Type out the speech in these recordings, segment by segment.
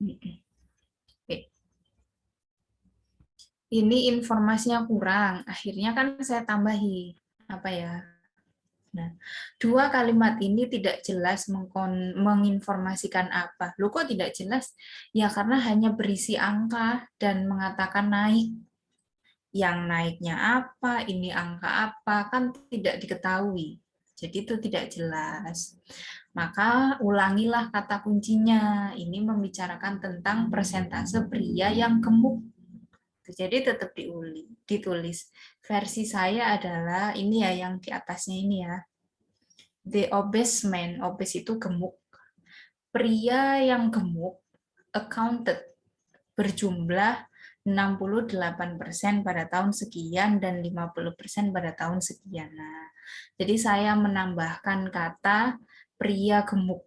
Oke. Ini informasinya kurang, akhirnya kan saya tambahi apa ya? Nah, dua kalimat ini tidak jelas menginformasikan apa. Loh kok tidak jelas? Ya karena hanya berisi angka dan mengatakan naik. Yang naiknya apa, ini angka apa, kan tidak diketahui. Jadi itu tidak jelas. Maka ulangilah kata kuncinya. Ini membicarakan tentang persentase pria yang gemuk. Jadi tetap ditulis. Versi saya adalah ini ya yang di atasnya ini ya. The obese man, obese itu gemuk. Pria yang gemuk accounted berjumlah 68% pada tahun sekian dan 50% pada tahun sekian. Nah, jadi saya menambahkan kata pria gemuk.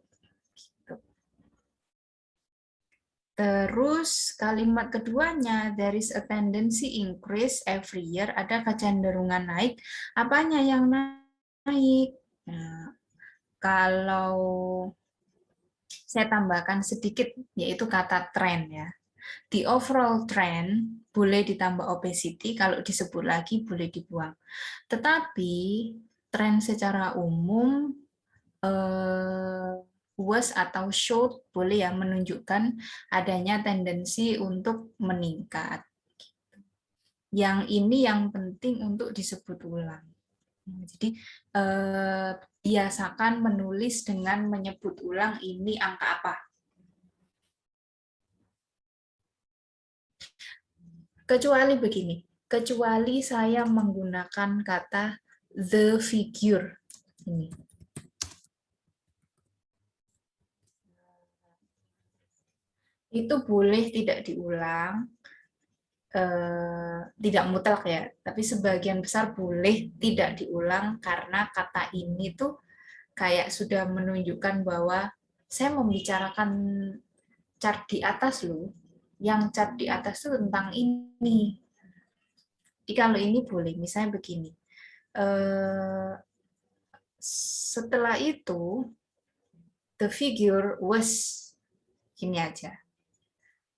Terus kalimat keduanya, there is a tendency increase every year, ada kecenderungan naik. Apanya yang naik? Nah, kalau saya tambahkan sedikit, yaitu kata trend ya. The overall trend boleh ditambah obesity, kalau disebut lagi boleh dibuang. Tetapi tren secara umum was atau showed boleh ya menunjukkan adanya tendensi untuk meningkat. Yang ini yang penting untuk disebut ulang. Jadi biasakan menulis dengan menyebut ulang ini angka apa. Kecuali begini, kecuali saya menggunakan kata the figure. Ini. Itu boleh tidak diulang, tidak mutlak ya, tapi sebagian besar boleh tidak diulang karena kata ini tuh kayak sudah menunjukkan bahwa saya membicarakan chart di atas loh, yang chart di atas itu tentang ini. Jadi kalau ini boleh, misalnya begini. Setelah itu, the figure was gini aja.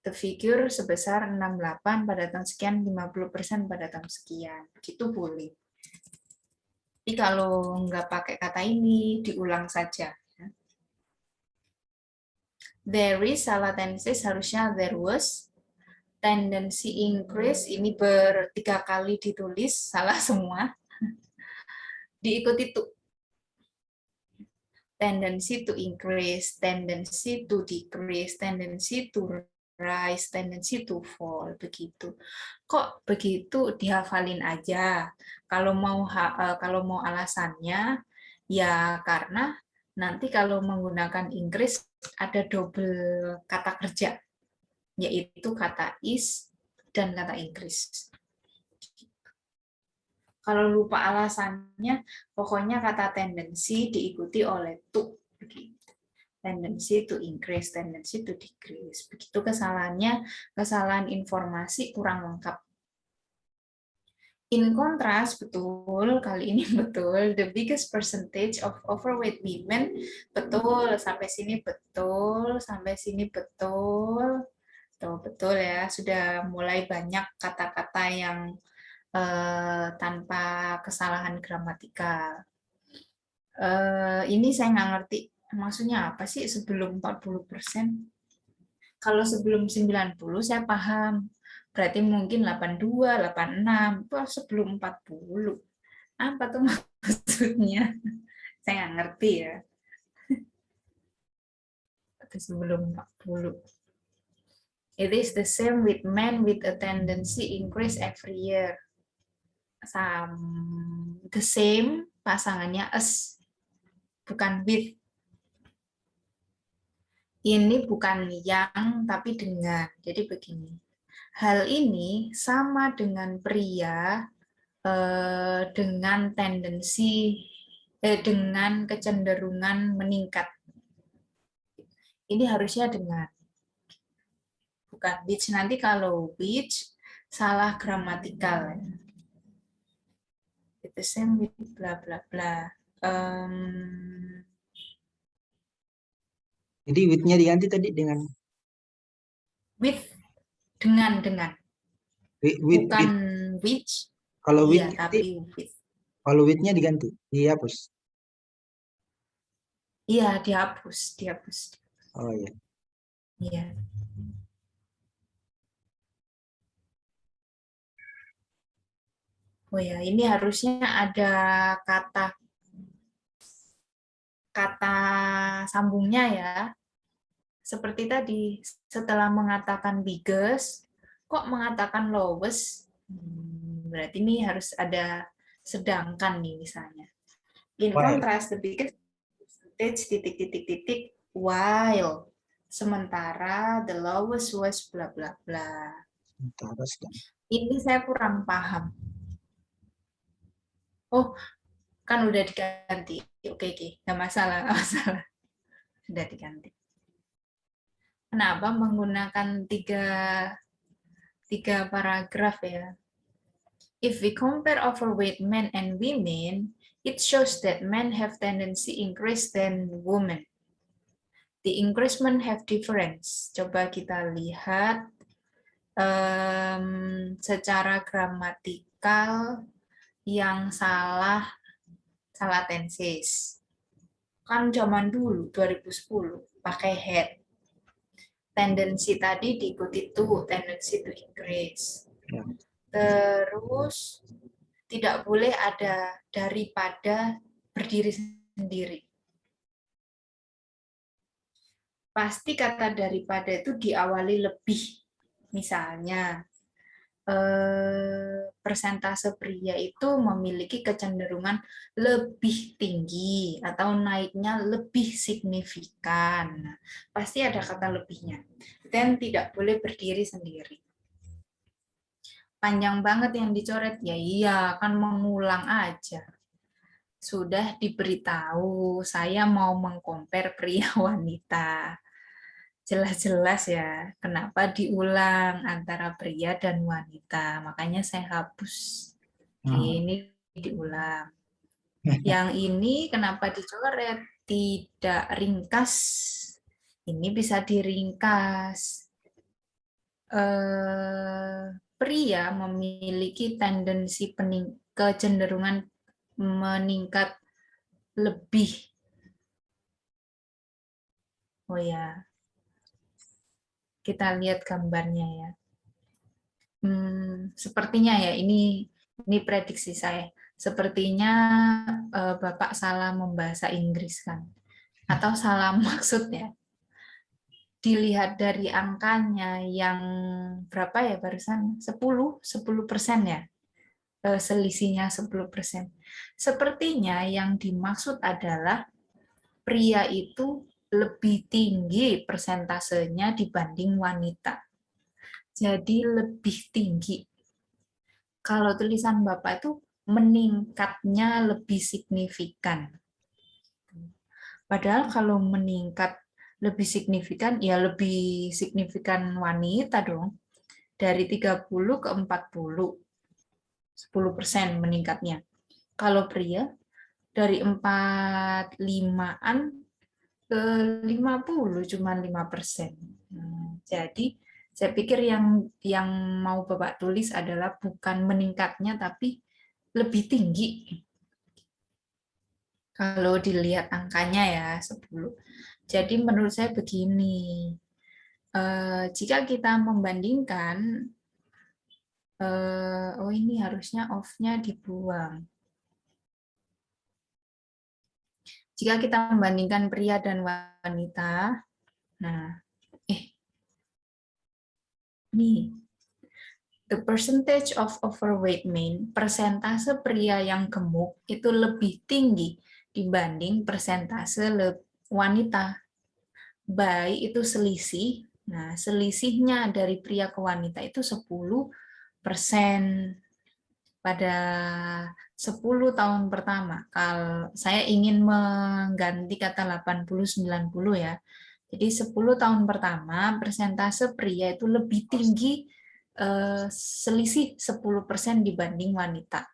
The figure sebesar 68 pada tahun sekian, 50% pada tahun sekian. Begitu boleh. Tapi kalau nggak pakai kata ini, diulang saja. There is, salah tendency, harusnya there was. Tendency increase, ini bertiga kali ditulis, salah semua. Diikuti to. Tendency to increase, tendency to decrease, tendency to rise, tendency to fall, begitu. Kok begitu dihafalin aja? Kalau mau alasannya, ya karena nanti kalau menggunakan Inggris ada double kata kerja, yaitu kata is dan kata Inggris. Kalau lupa alasannya, pokoknya kata tendensi diikuti oleh to. Tendency to increase, tendency to decrease. Begitu kesalahannya, kesalahan informasi kurang lengkap. In contrast, betul, kali ini betul, the biggest percentage of overweight women, betul, sampai sini betul, sampai sini betul. Tuh, betul ya, sudah mulai banyak kata-kata yang tanpa kesalahan gramatikal. Ini saya nggak ngerti, maksudnya apa sih sebelum 40%? Kalau sebelum 90 saya paham. Berarti mungkin 82, 86. Wah, sebelum 40. Apa tuh maksudnya? Saya nggak ngerti ya. Itu sebelum 40. It is the same with men with a tendency increase every year. The same pasangannya as, bukan with. Ini bukan yang, tapi dengan. Jadi begini. Hal ini sama dengan pria dengan tendensi dengan kecenderungan meningkat. Ini harusnya dengan, bukan which. Nanti kalau which salah gramatikal. Itu same with bla bla bla. Jadi with-nya diganti tadi dengan With, dengan, bukan With. which, Kalau with iya, nanti, tapi with. kalau with-nya diganti, dihapus. Iya, dihapus. Oh iya. Iya. Oh ya, ini harusnya ada kata kata sambungnya ya. Seperti tadi, setelah mengatakan biggest, kok mengatakan lowest? Berarti ini harus ada sedangkan nih misalnya. In While. contrast, the biggest percentage titik while, sementara the lowest was bla bla bla. Terus dan. Ini saya kurang paham. Oh, kan udah diganti. Oke, nggak masalah, nggak masalah. Sudah diganti. Kenapa menggunakan tiga paragraf ya? If we compare overweight men and women, it shows that men have tendency increase than women. The increasement have difference. Coba kita lihat secara gramatikal yang salah tenses. Kan zaman dulu 2010 pakai had. Tendensi tadi diikuti to, tendency to increase. Ya. Terus tidak boleh ada daripada berdiri sendiri. Pasti kata daripada itu diawali lebih. Misalnya, persentase pria itu memiliki kecenderungan lebih tinggi atau naiknya lebih signifikan. Pasti ada kata lebihnya. Dan tidak boleh berdiri sendiri. Panjang banget yang dicoret, ya iya, kan mengulang aja. Sudah diberitahu, saya mau mengcompare pria wanita. Jelas-jelas ya, kenapa diulang antara pria dan wanita. Makanya saya hapus. Ini diulang. Yang ini kenapa dicoret? Tidak ringkas. Ini bisa diringkas. Pria memiliki tendensi kecenderungan meningkat lebih. Oh ya, kita lihat gambarnya ya. Sepertinya ya, ini prediksi saya. Sepertinya Bapak salah membahasa Inggris kan, atau salah maksud ya. Dilihat dari angkanya yang berapa ya barusan? 10% ya. Selisihnya 10%. Sepertinya yang dimaksud adalah pria itu lebih tinggi persentasenya dibanding wanita. Jadi lebih tinggi. Kalau tulisan Bapak itu meningkatnya lebih signifikan. Padahal kalau meningkat lebih signifikan, ya lebih signifikan wanita dong. Dari 30 ke 40. 10% meningkatnya. Kalau pria, dari 45-an ke 50, cuma 5%. Jadi, saya pikir yang mau Bapak tulis adalah bukan meningkatnya, tapi lebih tinggi. Kalau dilihat angkanya ya, 10. Jadi menurut saya begini, jika kita membandingkan, oh ini harusnya off-nya dibuang. Jika kita membandingkan pria dan wanita, nah, nih, the percentage of overweight men, persentase pria yang gemuk itu lebih tinggi dibanding persentase wanita. Baik itu selisih, nah selisihnya dari pria ke wanita itu 10% pada 10 tahun pertama. Kalau saya ingin mengganti kata 80-90 ya. Jadi 10 tahun pertama persentase pria itu lebih tinggi selisih 10% dibanding wanita.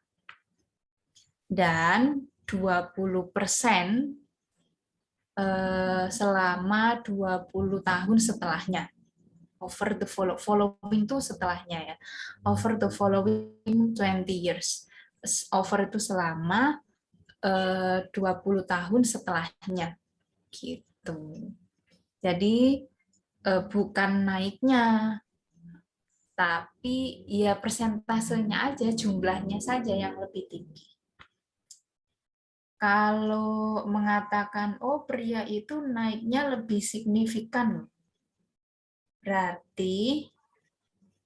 Dan 20% selama 20 tahun setelahnya. over the following itu setelahnya ya. Over the following 20 years. Over itu selama 20 tahun setelahnya gitu. Jadi bukan naiknya, tapi ya persentasenya aja, jumlahnya saja yang lebih tinggi. Kalau mengatakan, oh pria itu naiknya lebih signifikan, berarti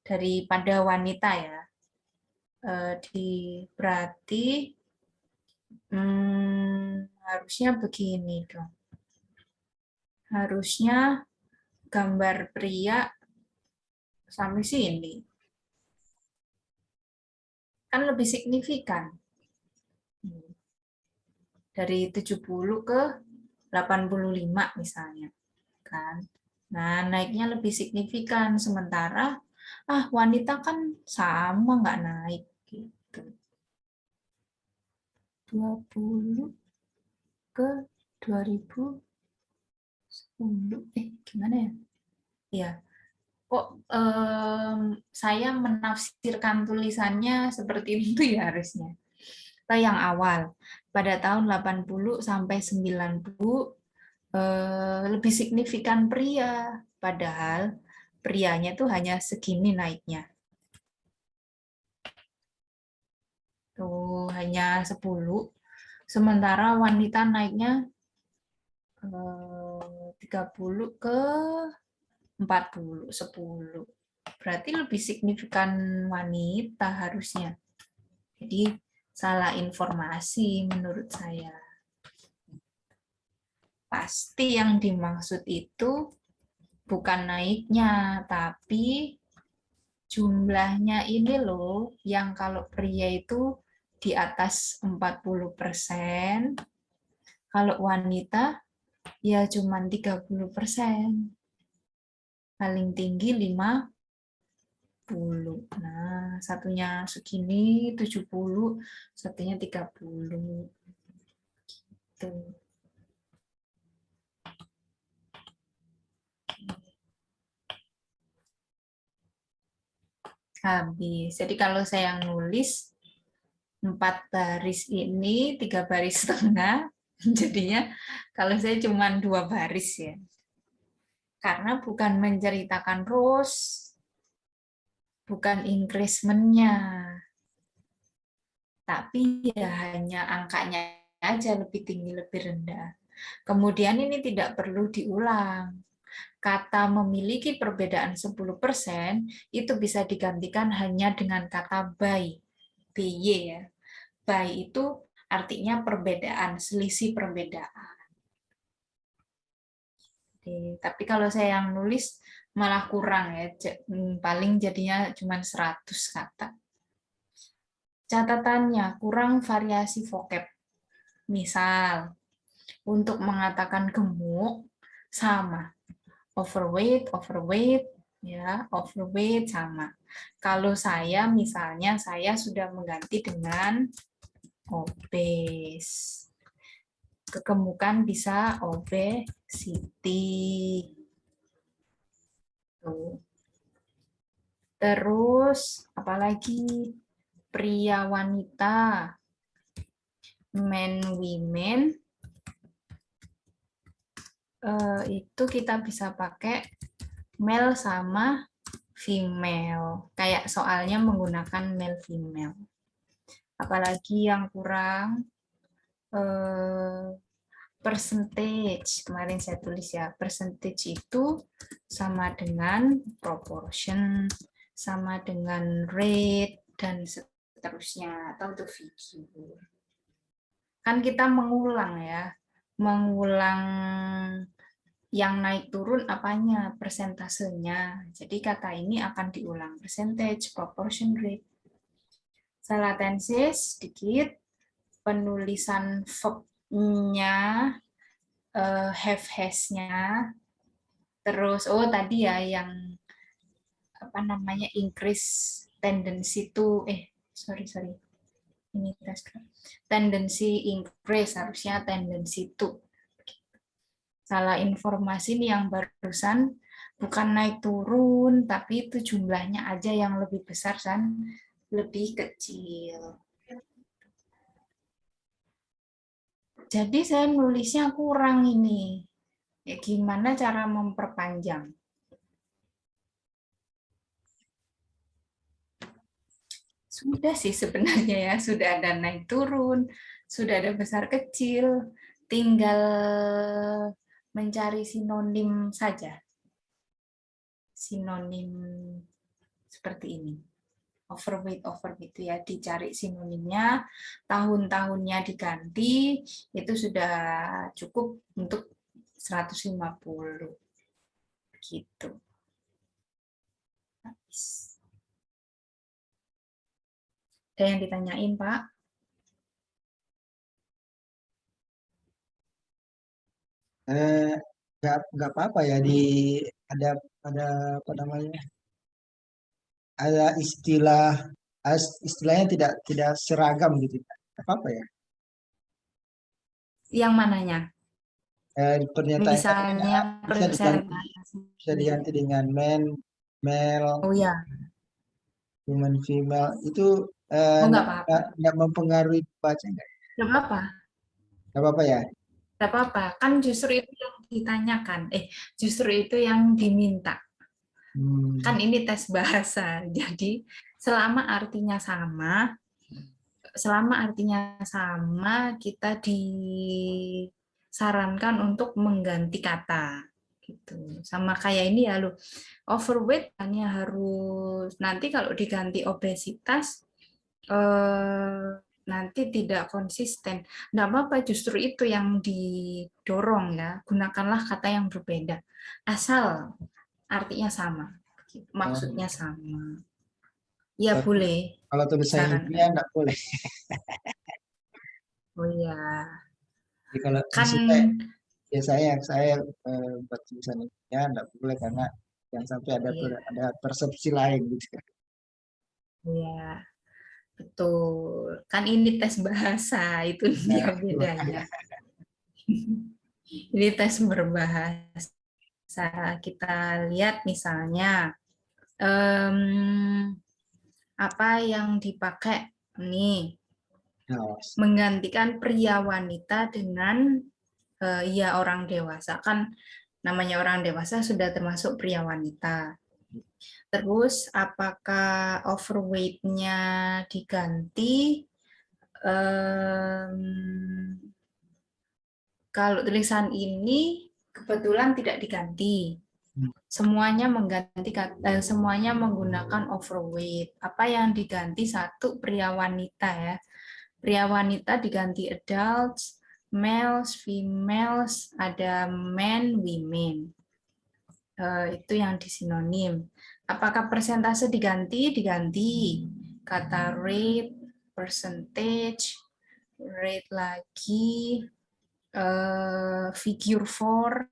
daripada wanita ya, berarti harusnya begini dong. Harusnya gambar pria sampai sini. Kan lebih signifikan. Dari 70 ke 85 misalnya. Kan? Nah, naiknya lebih signifikan. Sementara, wanita kan sama, nggak naik. Gitu. 20 ke 2010. Gimana ya? Ya, kok saya menafsirkan tulisannya seperti itu ya harusnya. Yang awal, pada tahun 80 sampai 90 lebih signifikan pria, padahal prianya tuh hanya segini naiknya. Tuh hanya 10, sementara wanita naiknya 30 ke 40, 10. Berarti lebih signifikan wanita harusnya. Jadi salah informasi menurut saya. Pasti yang dimaksud itu bukan naiknya, tapi jumlahnya ini loh, yang kalau pria itu di atas 40%, kalau wanita ya cuma 30%. Paling tinggi 50. Nah, satunya segini 70, satunya 30. Gitu. Habis. Jadi kalau saya yang nulis 4 baris ini, 3 baris setengah, jadinya kalau saya cuma 2 baris ya. Karena bukan menceritakan rows, bukan increment-nya, tapi ya hanya angkanya aja lebih tinggi, lebih rendah. Kemudian ini tidak perlu diulang. Kata memiliki perbedaan 10% itu bisa digantikan hanya dengan kata by, by ya. By itu artinya perbedaan, selisih perbedaan. Tapi kalau saya yang nulis malah kurang ya, paling jadinya cuma 100 kata. Catatannya kurang variasi vocab. Misal, untuk mengatakan gemuk sama. Overweight, overweight, ya, overweight sama. Kalau saya misalnya saya sudah mengganti dengan obese. Kegemukan bisa obesity. Tuh. Terus apalagi pria wanita, men women, itu kita bisa pakai male sama female. Kayak soalnya menggunakan male female. Apalagi yang kurang percentage. Kemarin saya tulis ya, percentage itu sama dengan proportion, sama dengan rate, dan seterusnya. Atau untuk figure. Kan kita mengulang ya, mengulang yang naik turun apanya, persentasenya. Jadi kata ini akan diulang, percentage, proportion, rate. Salah tenses sedikit, penulisan verb-nya, have has-nya, terus tadi ya yang apa namanya increase tendency to sorry ini tes tendency increase, harusnya tendency to. Salah informasi nih yang barusan, Bukan naik turun, tapi itu jumlahnya aja yang lebih besar dan lebih kecil. Jadi saya nulisnya kurang ini. Ya, gimana cara memperpanjang? Sudah sih sebenarnya ya, sudah ada naik turun, sudah ada besar kecil, tinggal mencari sinonim saja. Sinonim seperti ini. Overweight, overweight itu ya, dicari sinonimnya, tahun-tahunnya diganti, itu sudah cukup untuk 150 gitu. Ada yang ditanyain, Pak? Eh, nggak apa-apa ya ada apa namanya? Ada istilahnya tidak seragam gitu. Apa ya? Yang mananya? Pernyataan katanya Misalnya bisa diganti dengan male, oh ya, human, female itu oh nggak nggak apa-apa. nggak mempengaruhi baca nggak? Nggak apa-apa. Nggak apa-apa ya? Nggak apa-apa. Kan justru itu yang ditanyakan. Justru itu yang diminta. Kan Hmm. ini tes bahasa. Jadi selama artinya sama, kita disarankan untuk mengganti kata. Gitu. Sama kayak ini ya lo. Overweight hanya harus nanti kalau diganti obesitas nanti tidak konsisten. Nggak apa-apa, justru itu yang didorong ya. Gunakanlah kata yang berbeda. Asal artinya sama. Oh, Maksudnya sama. Ya kalau boleh kalau tulisan disarankan. ilmiah nggak boleh. Oh ya, Jadi kalau kan maksudnya ya saya buat tulisan ilmiah nggak boleh karena yang sampai iya, ada persepsi lain gitu. iya, betul. Kan ini tes bahasa, itu dia Nah, bedanya. Ini tes berbahasa. Kita lihat misalnya apa yang dipakai nih, nah, menggantikan pria wanita dengan ya orang dewasa, kan namanya orang dewasa sudah termasuk pria wanita. Terus apakah overweight-nya diganti? Kalau tulisan ini kebetulan tidak diganti. Semuanya menggunakan overweight. Apa yang diganti satu pria wanita ya. Pria wanita diganti adults, males, females, ada men, women. Itu yang disinonim. Apakah persentase diganti? Diganti. Kata rate, percentage, rate lagi, figure 4,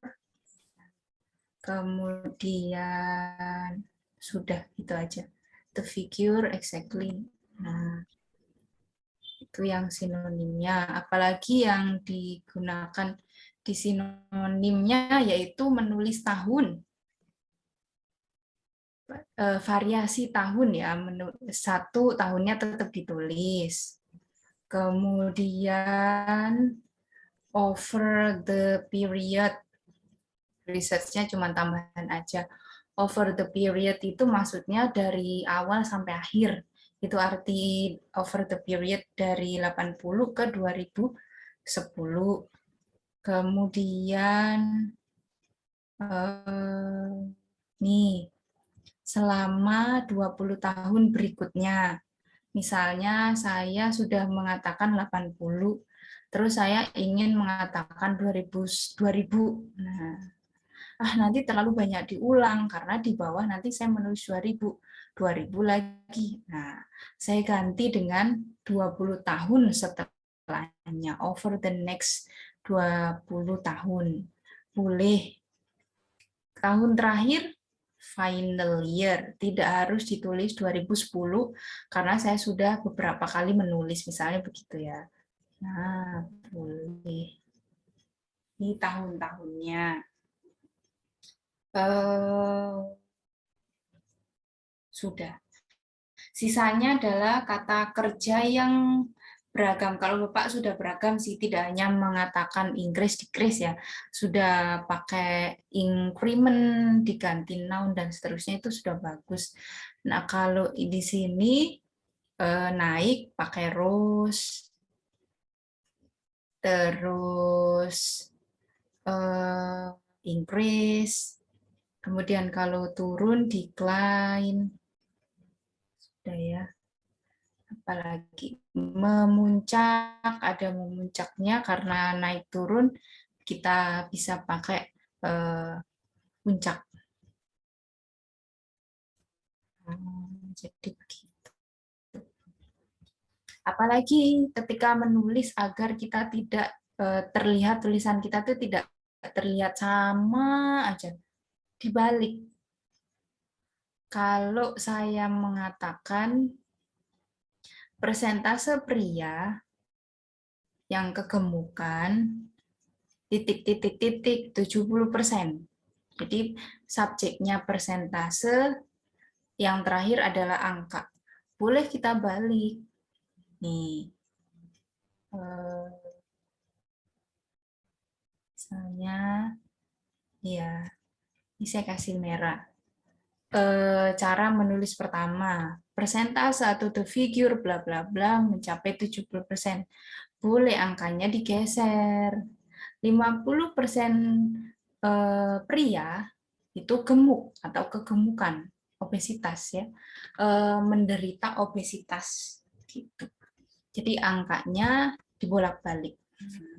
kemudian sudah itu aja. The figure exactly. Nah, itu yang sinonimnya. Apalagi yang digunakan di sinonimnya yaitu menulis tahun. Variasi tahun ya, satu tahunnya tetap ditulis. Kemudian over the period, research-nya cuma tambahan aja. Over the period itu maksudnya dari awal sampai akhir. Itu arti over the period dari 80 ke 2010. Kemudian nih, selama 20 tahun berikutnya. Misalnya saya sudah mengatakan 80, terus saya ingin mengatakan 2000. Nah, nanti terlalu banyak diulang karena di bawah nanti saya menulis 2000 lagi. Nah, saya ganti dengan 20 tahun setelahnya, over the next 20 tahun. Boleh. Tahun terakhir final year, tidak harus ditulis 2010 karena saya sudah beberapa kali menulis misalnya begitu ya. Nah, boleh. Ini tahun-tahunnya. Sudah. Sisanya adalah kata kerja yang beragam. Kalau Bapak sudah beragam sih, tidak hanya mengatakan increase, decrease ya. Sudah pakai increment, diganti noun, dan seterusnya itu sudah bagus. Nah, kalau di sini naik pakai rose, terus increase, kemudian kalau turun decline, sudah ya. Apalagi memuncak, ada memuncaknya karena naik turun kita bisa pakai puncak. Jadi begitu. Apalagi ketika menulis agar kita tidak terlihat tulisan kita itu tidak terlihat sama aja. Dibalik. Kalau saya mengatakan persentase pria yang kegemukan titik-titik-titik 70%. Jadi subjeknya persentase, yang terakhir adalah angka. Boleh kita balik. Nih. Misalnya, ya, ini saya kasih merah. Cara menulis pertama, persentase atau the figure bla bla bla mencapai 70%. Boleh angkanya digeser. 50% pria itu gemuk atau kegemukan, obesitas ya, menderita obesitas gitu. Jadi angkanya dibolak-balik.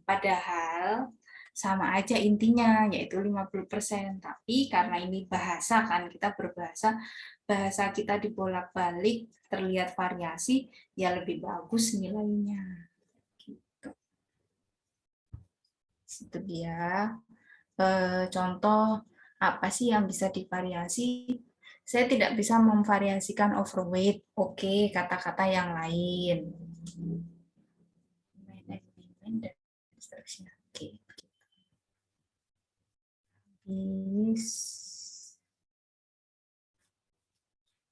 Padahal sama aja intinya, yaitu 50%. Tapi karena ini bahasa kan, kita berbahasa, bahasa kita dibolak-balik, terlihat variasi, ya lebih bagus nilainya. Gitu. Itu dia contoh apa sih yang bisa divariasi. Saya tidak bisa memvariasikan overweight, oke, kata-kata yang lain. Dan seterusnya. Oke.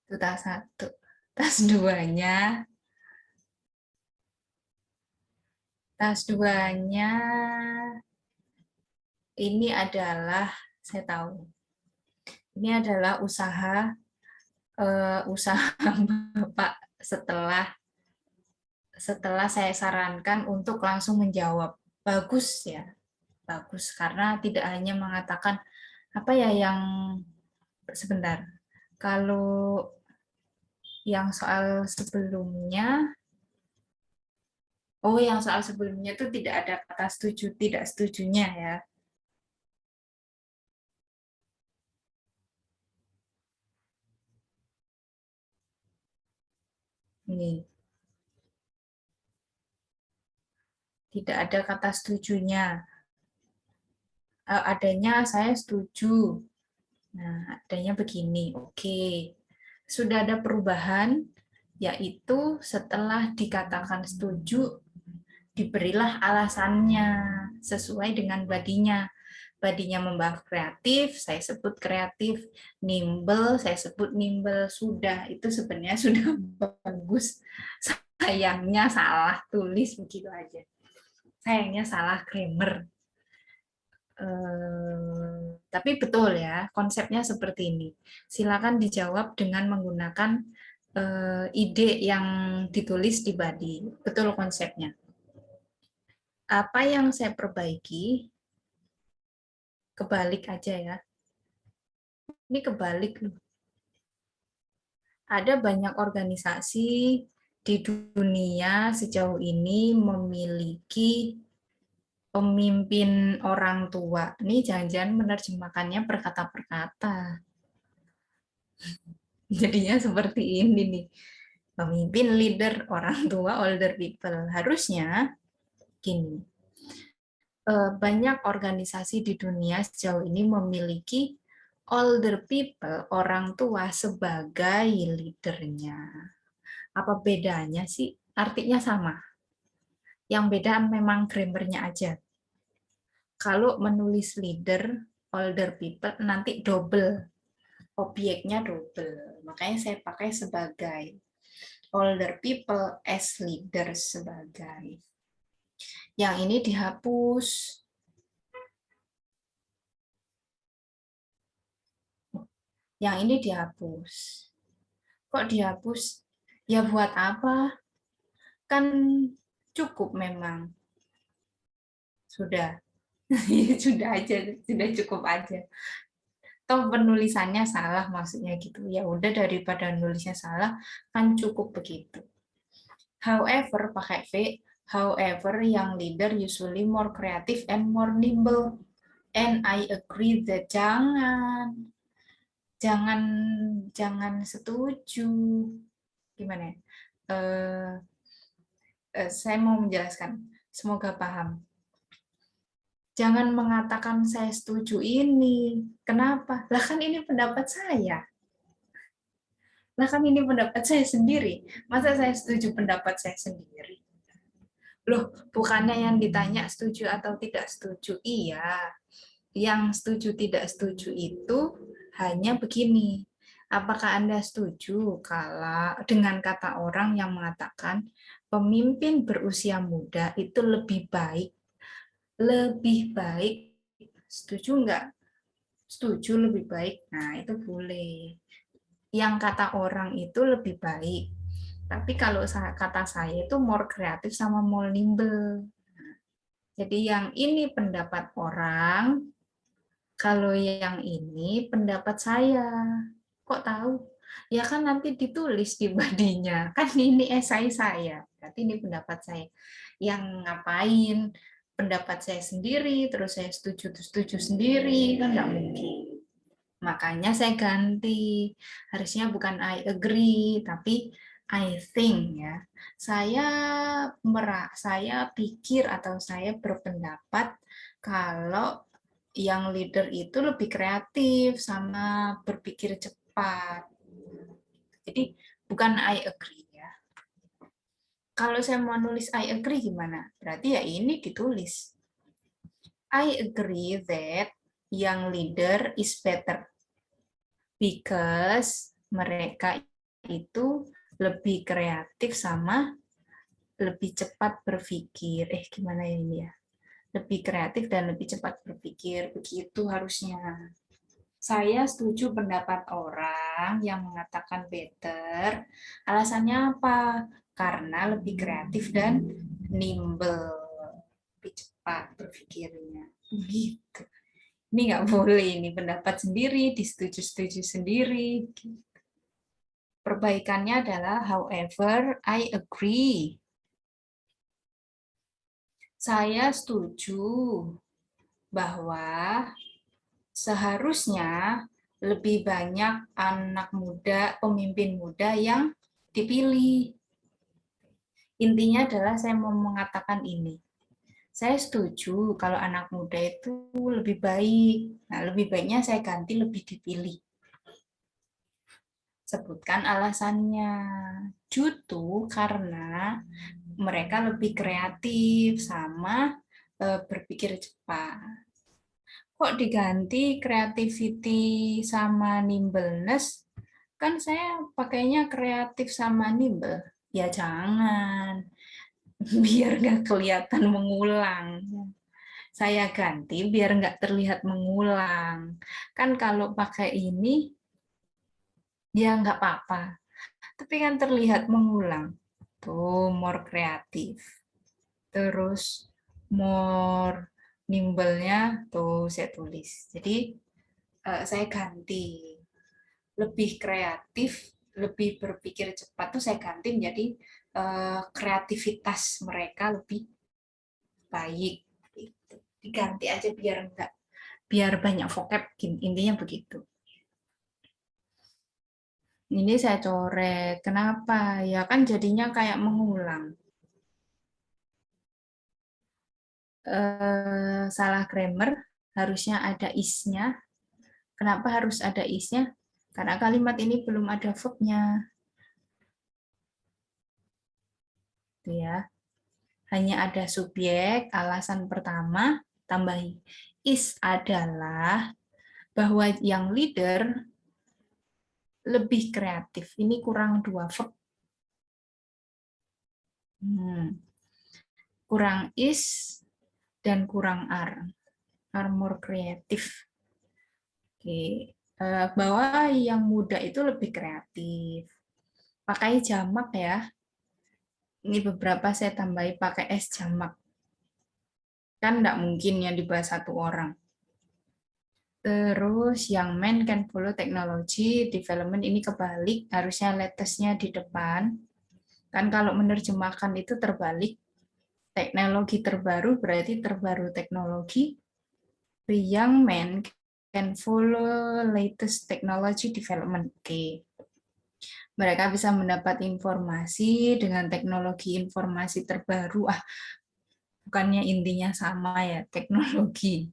Itu tas 1. Tas 2-nya. Tas 2-nya ini adalah, saya tahu, ini adalah usaha Bapak setelah saya sarankan untuk langsung menjawab. Bagus ya, bagus karena tidak hanya mengatakan apa ya yang sebentar. Kalau yang soal sebelumnya, yang soal sebelumnya itu tidak ada kata setuju, tidak setujunya ya. Ini. Tidak ada kata setujunya. Adanya saya setuju. Nah, adanya begini. Oke. Sudah ada perubahan, yaitu setelah dikatakan setuju, diberilah alasannya sesuai dengan badinya. Badinya membahas kreatif, saya sebut kreatif. Nimble, saya sebut nimble. Sudah, itu sebenarnya sudah bagus. Sayangnya salah tulis begitu aja. Sayangnya salah grammar. Tapi betul ya, konsepnya seperti ini. Silakan dijawab dengan menggunakan ide yang ditulis di body. Betul konsepnya. Apa yang saya perbaiki, kebalik aja ya. Ini kebalik loh. Ada banyak organisasi di dunia sejauh ini memiliki pemimpin orang tua. Ini jangan-jangan menerjemahkannya per kata per kata. Jadinya seperti ini nih. Pemimpin, leader, orang tua, older people. Harusnya gini. Banyak organisasi di dunia sejauh ini memiliki older people, orang tua sebagai leadernya. Apa bedanya sih? Artinya sama. Yang beda memang grammarnya aja. Kalau menulis leader, older people, nanti double. Objeknya double. Makanya saya pakai sebagai older people as leaders sebagai. Yang ini dihapus. Yang ini dihapus. Kok dihapus? Ya buat apa? Kan cukup memang. Sudah. Sudah aja, sudah cukup aja. Toh penulisannya salah maksudnya gitu. Ya udah daripada nulisnya salah, kan cukup begitu. However, pakai V, however, young leader usually more creative and more nimble. And I agree that jangan setuju. Gimana ya? Saya mau menjelaskan. Semoga paham. Jangan mengatakan saya setuju ini. Kenapa? Lah kan ini pendapat saya. Lah kan ini pendapat saya sendiri. Masa saya setuju pendapat saya sendiri? Loh, bukannya yang ditanya setuju atau tidak setuju? Iya. Yang setuju tidak setuju itu hanya begini. Apakah Anda setuju kalau dengan kata orang yang mengatakan pemimpin berusia muda itu lebih baik? Lebih baik. Setuju enggak? Setuju lebih baik. Nah, itu boleh. Yang kata orang itu lebih baik. Tapi kalau kata saya itu more kreatif sama more nimble. Jadi yang ini pendapat orang, kalau yang ini pendapat saya. Kok tahu? Ya kan nanti ditulis di badinya. Kan ini esai saya. Berarti ini pendapat saya. Yang ngapain? Pendapat saya sendiri, terus saya setuju sendiri, kan nggak mungkin. Makanya saya ganti. Harusnya bukan I agree, tapi I think ya. Saya pikir atau saya berpendapat kalau yang leader itu lebih kreatif sama berpikir cepat. Jadi bukan I agree ya. Kalau saya mau nulis I agree gimana? Berarti ya ini ditulis. I agree that young leader is better because mereka itu lebih kreatif sama lebih cepat berpikir. Gimana ini ya? Lebih kreatif dan lebih cepat berpikir. Begitu harusnya. Saya setuju pendapat orang yang mengatakan better. Alasannya apa? Karena lebih kreatif dan nimble. Lebih cepat berpikirnya. Gitu. Ini nggak boleh, ini pendapat sendiri, disetujui sendiri. Perbaikannya adalah, however, I agree. Saya setuju bahwa seharusnya lebih banyak anak muda, pemimpin muda yang dipilih. Intinya adalah saya mau mengatakan ini. Saya setuju kalau anak muda itu lebih baik. Nah, lebih baiknya saya ganti lebih dipilih. Sebutkan alasannya. Due karena mereka lebih kreatif sama berpikir cepat. Kok diganti creativity sama nimbleness? Kan saya pakainya kreatif sama nimble. Ya jangan, biar nggak kelihatan mengulang. Saya ganti biar nggak terlihat mengulang. Kan kalau pakai ini, ya nggak apa-apa. Tapi kan terlihat mengulang. Tuh, more kreatif. Terus more nimble-nya tuh saya tulis. Jadi saya ganti. Lebih kreatif, lebih berpikir cepat tuh saya ganti menjadi kreativitas mereka lebih baik. Gitu. Diganti aja biar banyak vocab, intinya begitu. Ini saya coret. Kenapa? Ya kan jadinya kayak mengulang. Salah grammar, harusnya ada is-nya. Kenapa harus ada is-nya? Karena kalimat ini belum ada verb-nya. Gitu ya. Hanya ada subjek, alasan pertama, tambahi. Is adalah bahwa yang leader lebih kreatif. Ini kurang 2 verb. Kurang is dan kurang are more creative. Oke. Bahwa yang muda itu lebih kreatif. Pakai jamak ya. Ini beberapa saya tambahi pakai es jamak. Kan nggak mungkin yang dibahas satu orang. Terus yang men can follow technology development ini kebalik, harusnya latest-nya di depan. Kan kalau menerjemahkan itu terbalik. Teknologi terbaru berarti terbaru teknologi. The young man can follow latest technology development. Oke. Mereka bisa mendapat informasi dengan teknologi informasi terbaru. Bukannya intinya sama ya, teknologi.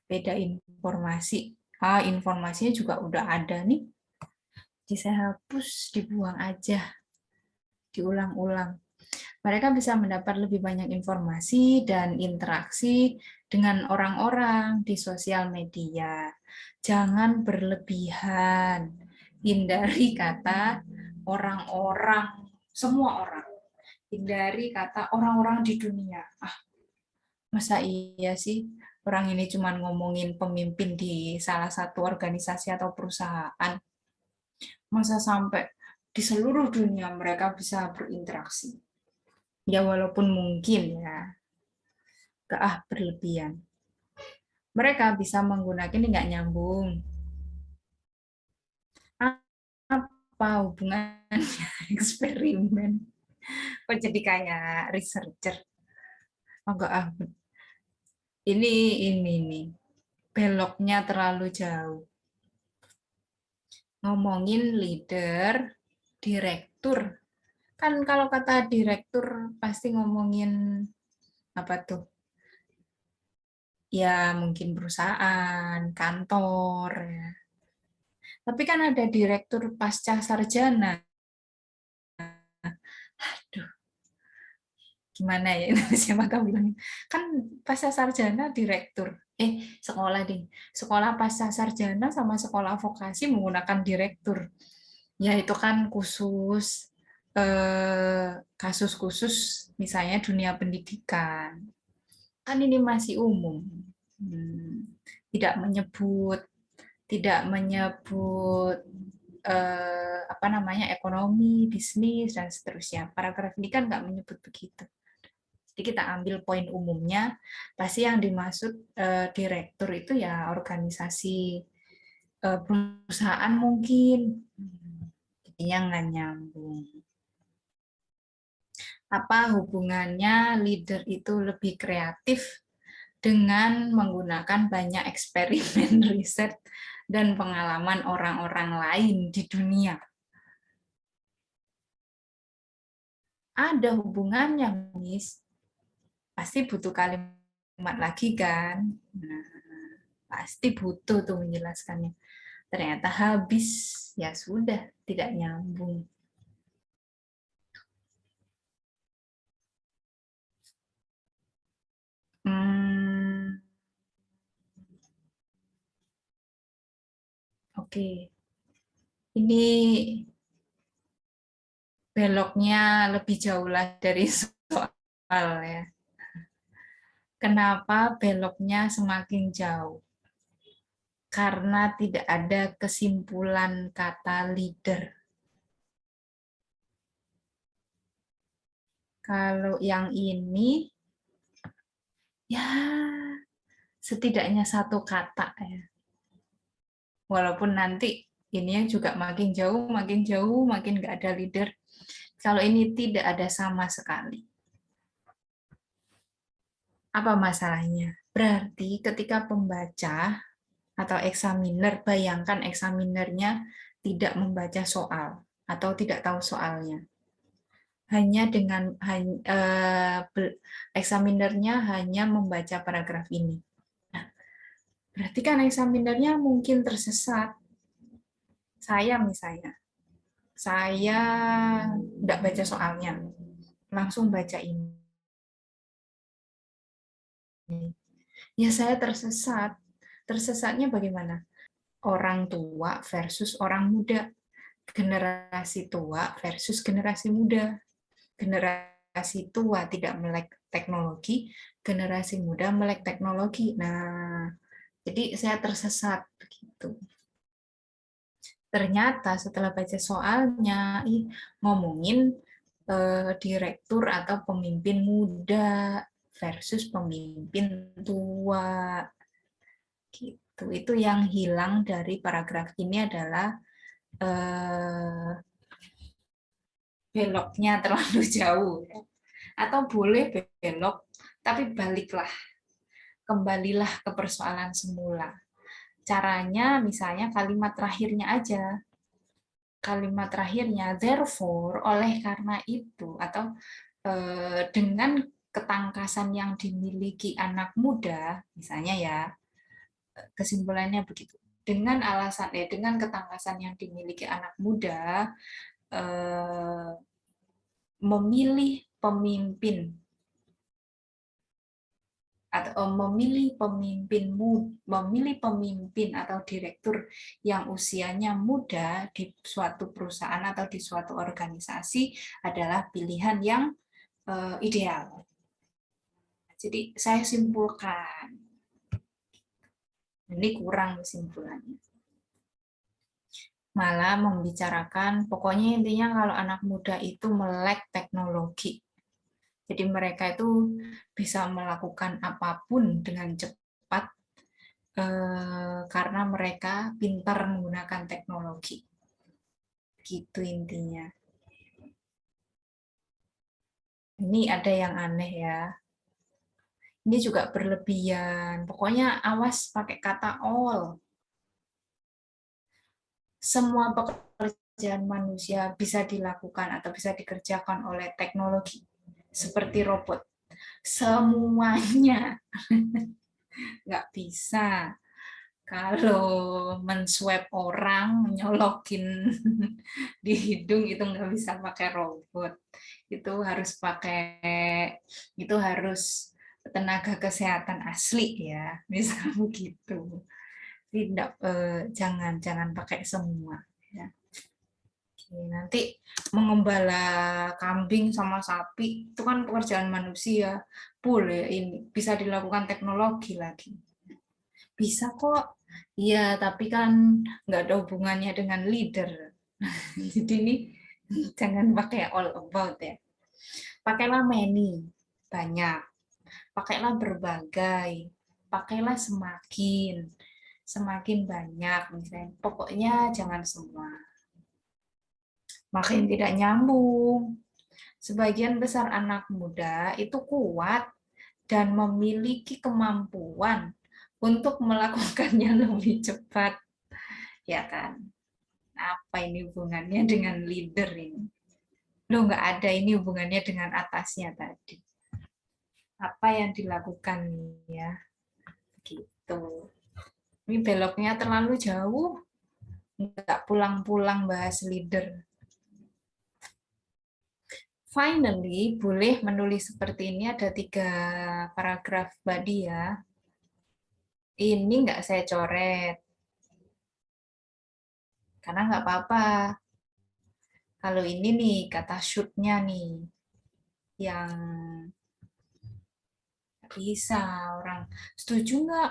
Beda informasi. Informasinya juga udah ada nih. Jadi saya hapus, dibuang aja. Diulang-ulang. Mereka bisa mendapat lebih banyak informasi dan interaksi dengan orang-orang di sosial media. Jangan berlebihan. Hindari kata orang-orang, semua orang. Hindari kata orang-orang di dunia. Masa iya sih orang ini cuma ngomongin pemimpin di salah satu organisasi atau perusahaan? Masa sampai di seluruh dunia mereka bisa berinteraksi? Ya walaupun mungkin ya, berlebihan. Mereka bisa menggunakan ini nggak nyambung. Apa hubungannya eksperimen? Kok jadi kayak researcher? Enggak ini nih. Beloknya terlalu jauh. Ngomongin leader, direktur. Kan kalau kata direktur pasti ngomongin apa tuh? Ya mungkin perusahaan, kantor ya. Tapi kan ada direktur pasca sarjana. Aduh, gimana ya siapa tahu bilang. Kan pasca sarjana direktur. Sekolah deh. Sekolah pasca sarjana sama sekolah vokasi menggunakan direktur. Ya itu kan khusus kasus khusus misalnya dunia pendidikan. Kan ini masih umum. Tidak menyebut ekonomi, bisnis dan seterusnya. Paragraf ini kan nggak menyebut begitu. Jadi kita ambil poin umumnya, pasti yang dimaksud direktur itu ya organisasi perusahaan mungkin. Jadinya nggak nyambung. Apa hubungannya leader itu lebih kreatif dengan menggunakan banyak eksperimen riset dan pengalaman orang-orang lain di dunia? Ada hubungannya, Miss. Pasti butuh kalimat lagi kan? Nah, pasti butuh tuh menjelaskannya. Ternyata habis, ya sudah, tidak nyambung. Oke. Ini beloknya lebih jauh lah dari soal ya. Kenapa beloknya semakin jauh? Karena tidak ada kesimpulan kata leader. Kalau yang ini, ya setidaknya satu kata ya. Walaupun nanti ini yang juga makin jauh, makin nggak ada leader. Kalau ini tidak ada sama sekali. Apa masalahnya? Berarti ketika pembaca atau examiner, bayangkan examinernya tidak membaca soal atau tidak tahu soalnya. Hanya dengan examinernya hanya membaca paragraf ini. Nah, berarti kan examinernya mungkin tersesat. Saya misalnya, saya tidak baca soalnya, langsung baca ini. Ya saya tersesat Tersesatnya bagaimana? Orang tua versus orang muda, generasi tua versus generasi muda. Generasi tua tidak melek teknologi, generasi muda melek teknologi. Nah, jadi saya tersesat begitu. Ternyata setelah baca soalnya ngomongin direktur atau pemimpin muda versus pemimpin tua. Gitu. Itu yang hilang dari paragraf ini adalah beloknya terlalu jauh. Atau boleh belok, tapi baliklah. Kembalilah ke persoalan semula. Caranya misalnya kalimat terakhirnya aja. Kalimat terakhirnya, therefore, oleh karena itu, atau dengan ketangkasan yang dimiliki anak muda, misalnya ya, kesimpulannya begitu. Dengan ketangkasan yang dimiliki anak muda, memilih pemimpin atau memilih pemimpin atau direktur yang usianya muda di suatu perusahaan atau di suatu organisasi adalah pilihan yang ideal. Jadi saya simpulkan, ini kurang kesimpulannya. Malah membicarakan, pokoknya intinya kalau anak muda itu melek teknologi. Jadi mereka itu bisa melakukan apapun dengan cepat karena mereka pintar menggunakan teknologi. Gitu intinya. Ini ada yang aneh ya. Ini juga berlebihan. Pokoknya awas pakai kata all. Semua pekerjaan manusia bisa dilakukan atau bisa dikerjakan oleh teknologi. Seperti robot. Semuanya. Nggak bisa. Kalau men-swab orang, nyolokin di hidung itu nggak bisa pakai robot. Itu harus tenaga kesehatan asli ya, misal begitu. Tidak, jangan pakai semua. Ya. Nanti mengembala kambing sama sapi itu kan pekerjaan manusia, boleh ini bisa dilakukan teknologi lagi. Bisa kok. Iya, tapi kan nggak ada hubungannya dengan leader. Jadi ini jangan pakai all about ya. Pakailah many, banyak. Pakailah berbagai. Pakailah semakin. Semakin banyak misalnya. Pokoknya jangan semua. Makin tidak nyambung. Sebagian besar anak muda itu kuat dan memiliki kemampuan untuk melakukannya lebih cepat, ya kan? Apa ini hubungannya dengan leader ini? Loh, nggak ada ini hubungannya dengan atasnya tadi. Apa yang dilakukan ya? Gitu. Ini beloknya terlalu jauh, nggak pulang-pulang bahas leader. Finally, boleh menulis seperti ini, ada 3 paragraf body ya. Ini nggak saya coret, karena nggak apa-apa. Kalau ini nih, kata shoot-nya nih, yang bisa orang setuju nggak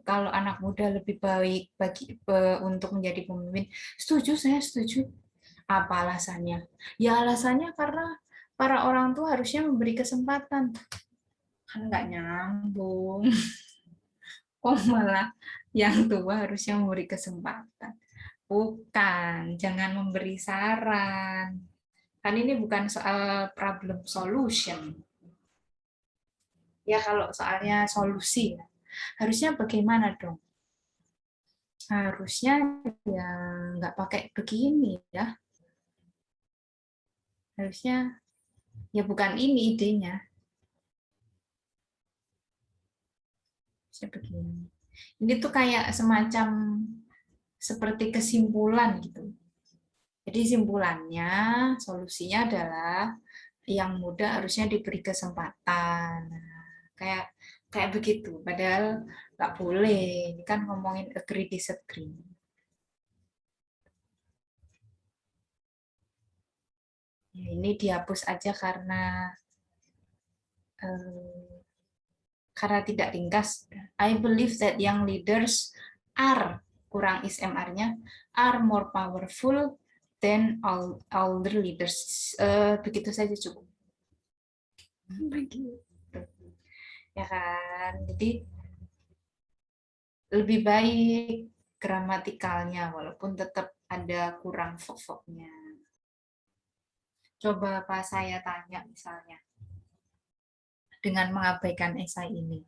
kalau anak muda lebih baik untuk menjadi pemimpin? Setuju, saya setuju. Apa alasannya? Ya alasannya karena para orang tua harusnya memberi kesempatan. Kan nggak nyambung. Kok malah yang tua harusnya memberi kesempatan? Bukan, jangan memberi saran. Kan ini bukan soal problem solution. Ya kalau soalnya solusi, harusnya bagaimana dong? Harusnya ya nggak pakai begini ya. Harusnya ya bukan ini idenya. Harusnya begini. Ini tuh kayak semacam seperti kesimpulan gitu. Jadi simpulannya, solusinya adalah yang muda harusnya diberi kesempatan. Kayak kayak begitu. Padahal nggak boleh. Ini kan ngomongin agree disagree. Ya, ini dihapus aja karena tidak ringkas. I believe that young leaders are, kurang is MR-nya, are more powerful than older leaders. Begitu saja cukup. Begitu. Ya kan? Jadi lebih baik gramatikalnya walaupun tetap ada kurang fok-foknya. Coba pas saya tanya misalnya dengan mengabaikan esai ini.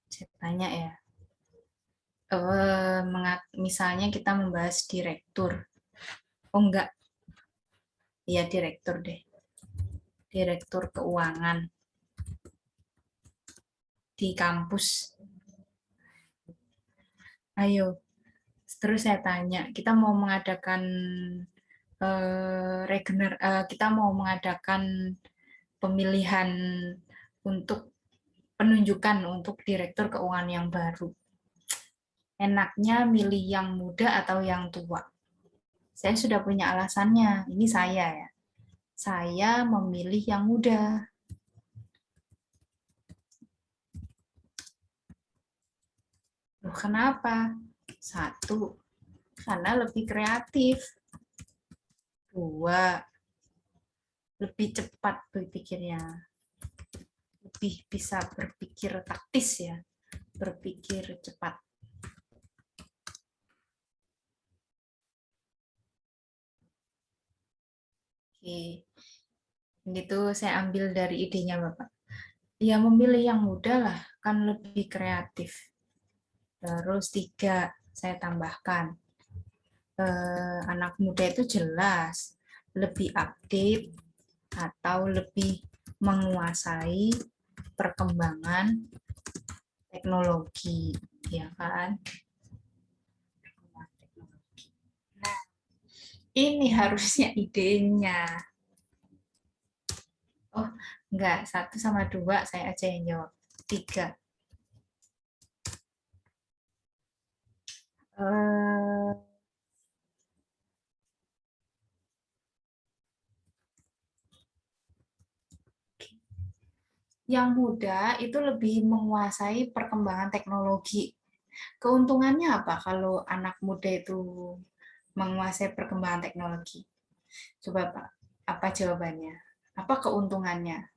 Saya tanya ya, misalnya kita membahas direktur. Oh enggak, ya direktur deh. Direktur keuangan di kampus. Ayo, terus saya tanya, kita mau mengadakan kita mau mengadakan pemilihan untuk penunjukan untuk direktur keuangan yang baru. Enaknya milih yang muda atau yang tua? Saya sudah punya alasannya. Ini saya ya. Saya memilih yang muda. Loh, kenapa? Satu, karena lebih kreatif. Dua, lebih cepat berpikirnya. Lebih bisa berpikir taktis ya. Berpikir cepat. Oke. Ini tuh saya ambil dari idenya Bapak. Ya memilih yang muda lah, kan lebih kreatif. Terus tiga, saya tambahkan. Anak muda itu jelas lebih update atau lebih menguasai perkembangan teknologi, ya kan? Nah, ini harusnya idenya. Oh, enggak, 1 sama 2 saya aja yang jawab. 3. Yang muda itu lebih menguasai perkembangan teknologi. Keuntungannya apa kalau anak muda itu menguasai perkembangan teknologi? Coba Pak, apa jawabannya? Apa keuntungannya?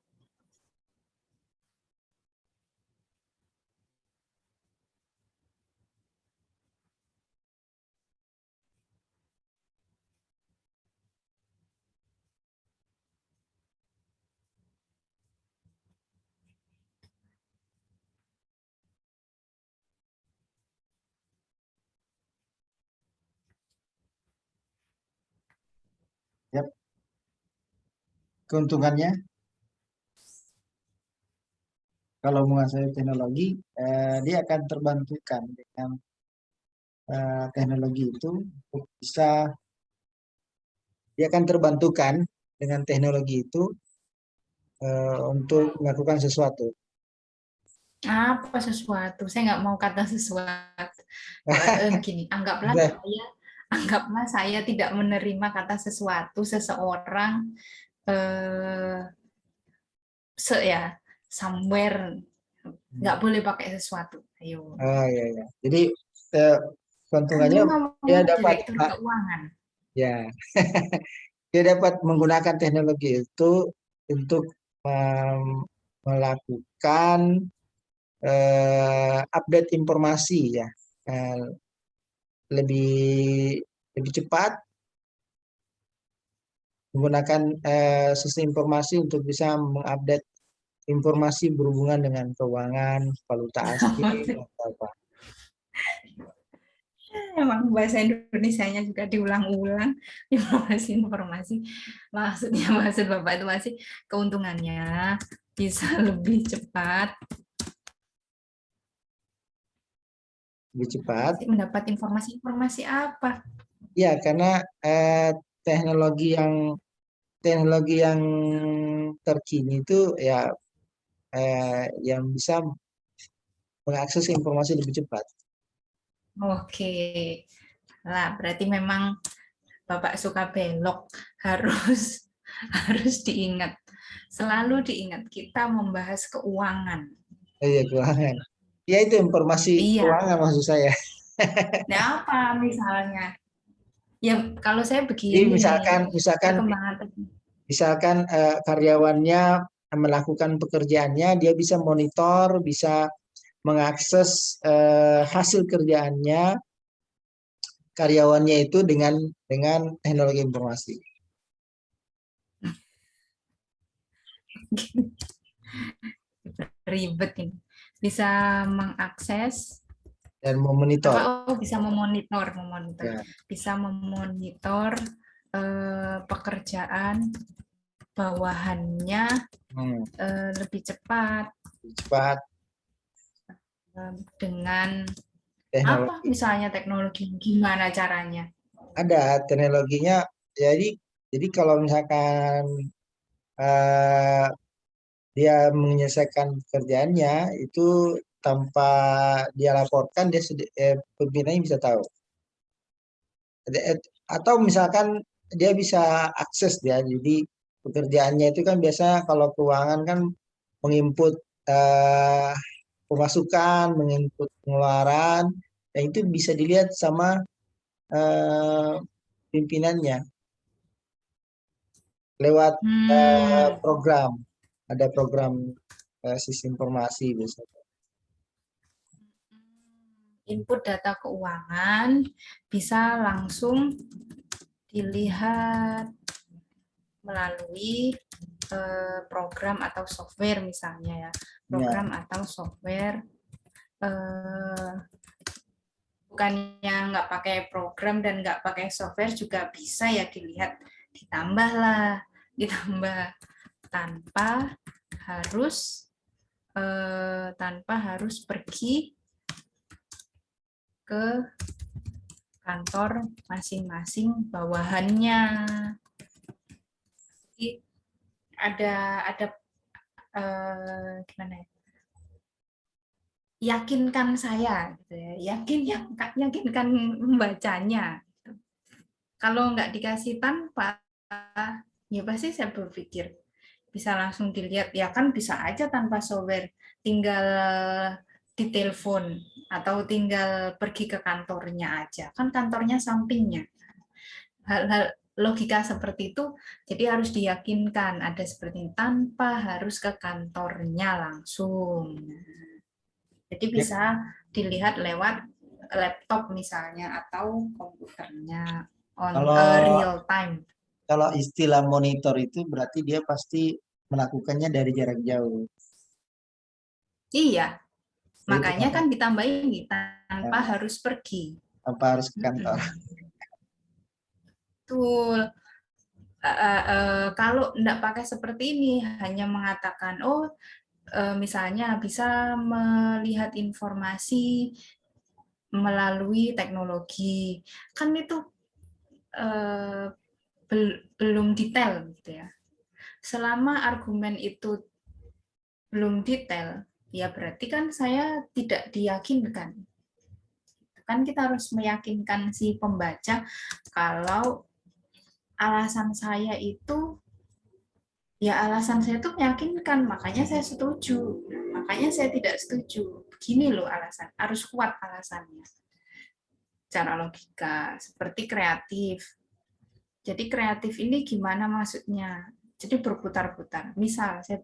Yap. Keuntungannya kalau menguasai teknologi, dia akan terbantukan dengan teknologi itu untuk bisa, dia akan terbantukan dengan teknologi itu untuk melakukan sesuatu. Apa sesuatu? Saya nggak mau kata sesuatu. Gini, Udah. anggaplah saya tidak menerima kata sesuatu, seseorang, eh, ya, somewhere, nggak boleh pakai sesuatu. Ayo. Oh ya ya. Jadi eh, keuntungannya Kamu dia ngomongnya dapat direktur keuangan. ya dia dapat menggunakan teknologi itu untuk melakukan update informasi ya. Eh, lebih lebih cepat menggunakan sistem informasi untuk bisa mengupdate informasi berhubungan dengan keuangan, valuta asing atau apa. Emang bahasa Indonesianya juga diulang-ulang, informasi-informasi. Maksudnya, maksud Bapak itu masih keuntungannya bisa lebih cepat Lebih cepat. mendapat informasi-informasi apa? Ya, karena teknologi yang terkini itu ya yang bisa mengakses informasi lebih cepat. Oke. Lah, berarti memang Bapak suka belok, harus harus diingat. Selalu diingat kita membahas keuangan. Iya, keuangan. Ya itu informasi Iya. keuangan maksud saya. Nah, apa misalnya? Ya, kalau saya Jadi begini, perkembangan misalkan karyawannya melakukan pekerjaannya, dia bisa monitor, bisa mengakses hasil kerjaannya karyawannya itu dengan teknologi informasi. ribet ini. Bisa mengakses Dan memonitor. bisa memonitor, Ya. bisa memonitor pekerjaan bawahannya lebih cepat dengan teknologi. apa misalnya teknologi, gimana caranya? Ada teknologinya. Jadi kalau misalkan dia menyelesaikan pekerjaannya itu tanpa dia laporkan, pimpinannya bisa tahu. Atau misalkan dia bisa akses dia, jadi pekerjaannya itu kan biasa kalau keuangan kan menginput pemasukan, menginput pengeluaran, dan itu bisa dilihat sama pimpinannya lewat program. Ada program sistem informasi biasanya. Input data keuangan bisa langsung dilihat melalui program atau software misalnya ya, program atau software. Bukannya nggak pakai program dan nggak pakai software juga bisa ya dilihat, ditambah tanpa harus pergi ke kantor masing-masing bawahannya. Jadi ada gimana ya? Yakinkan saya, gitu ya. Yakinkan membacanya. Kalau nggak dikasih tanpa, ya pasti saya berpikir bisa langsung dilihat, ya kan bisa aja tanpa software, tinggal ditelepon atau tinggal pergi ke kantornya aja, kan kantornya sampingnya. Hal-hal logika seperti itu, jadi harus diyakinkan ada seperti ini, tanpa harus ke kantornya langsung. Jadi bisa dilihat lewat laptop misalnya atau komputernya real time. Kalau istilah monitor itu berarti dia pasti melakukannya dari jarak jauh. Iya, makanya Jadi, kan ditambahin tanpa harus pergi. Tanpa harus ke kantor. Betul. Kalau tidak pakai seperti ini, hanya mengatakan, oh misalnya bisa melihat informasi melalui teknologi, kan itu belum detail gitu ya. Selama argumen itu belum detail, ya berarti kan saya tidak diyakinkan. Kan kita harus meyakinkan si pembaca kalau alasan saya itu, ya alasan saya itu meyakinkan, makanya saya setuju, makanya saya tidak setuju. Begini loh alasan, harus kuat alasannya. Cara logika, seperti kreatif. Jadi kreatif ini gimana maksudnya? Jadi berputar-putar. Misal saya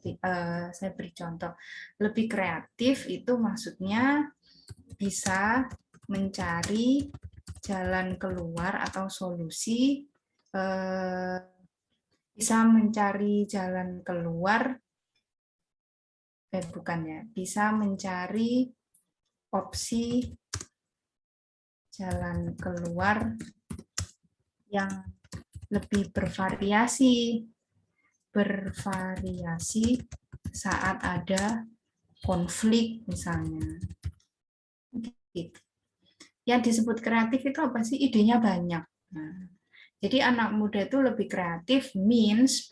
beri contoh, lebih kreatif itu maksudnya bisa mencari jalan keluar atau solusi, bisa mencari jalan keluar, bisa mencari opsi jalan keluar yang lebih bervariasi saat ada konflik misalnya. Gitu. Yang disebut kreatif itu apa sih? Idenya banyak. Nah, Jadi anak muda itu lebih kreatif, means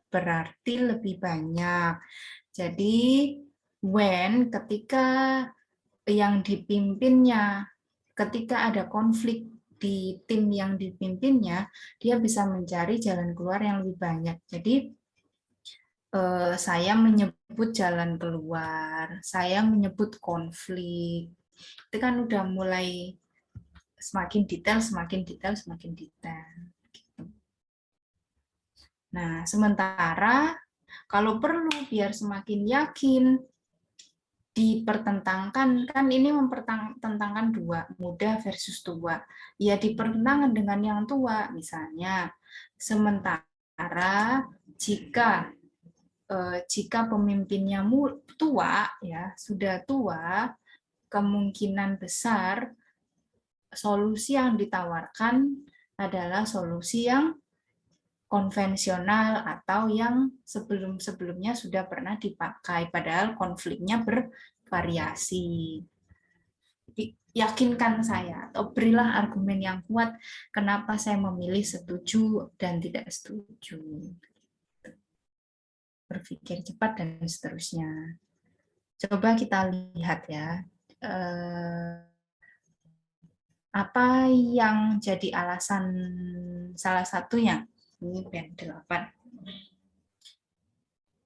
berarti lebih banyak. Jadi when ketika yang dipimpinnya, ketika ada konflik di tim yang dipimpinnya, dia bisa mencari jalan keluar yang lebih banyak. Jadi saya menyebut jalan keluar, saya menyebut konflik. Itu kan udah mulai semakin detail, semakin detail, semakin detail. Nah, sementara kalau perlu biar semakin yakin dipertentangkan, kan ini mempertentangkan dua, muda versus tua. Ya dipertentangkan dengan yang tua, misalnya. Sementara jika pemimpinnya tua, ya sudah tua, kemungkinan besar solusi yang ditawarkan adalah solusi yang konvensional atau yang sebelum-sebelumnya sudah pernah dipakai, padahal konfliknya bervariasi. Jadi, yakinkan saya, atau berilah argumen yang kuat kenapa saya memilih setuju dan tidak setuju. Berpikir cepat dan seterusnya. Coba kita lihat ya, apa yang jadi alasan salah satunya. Ini P8.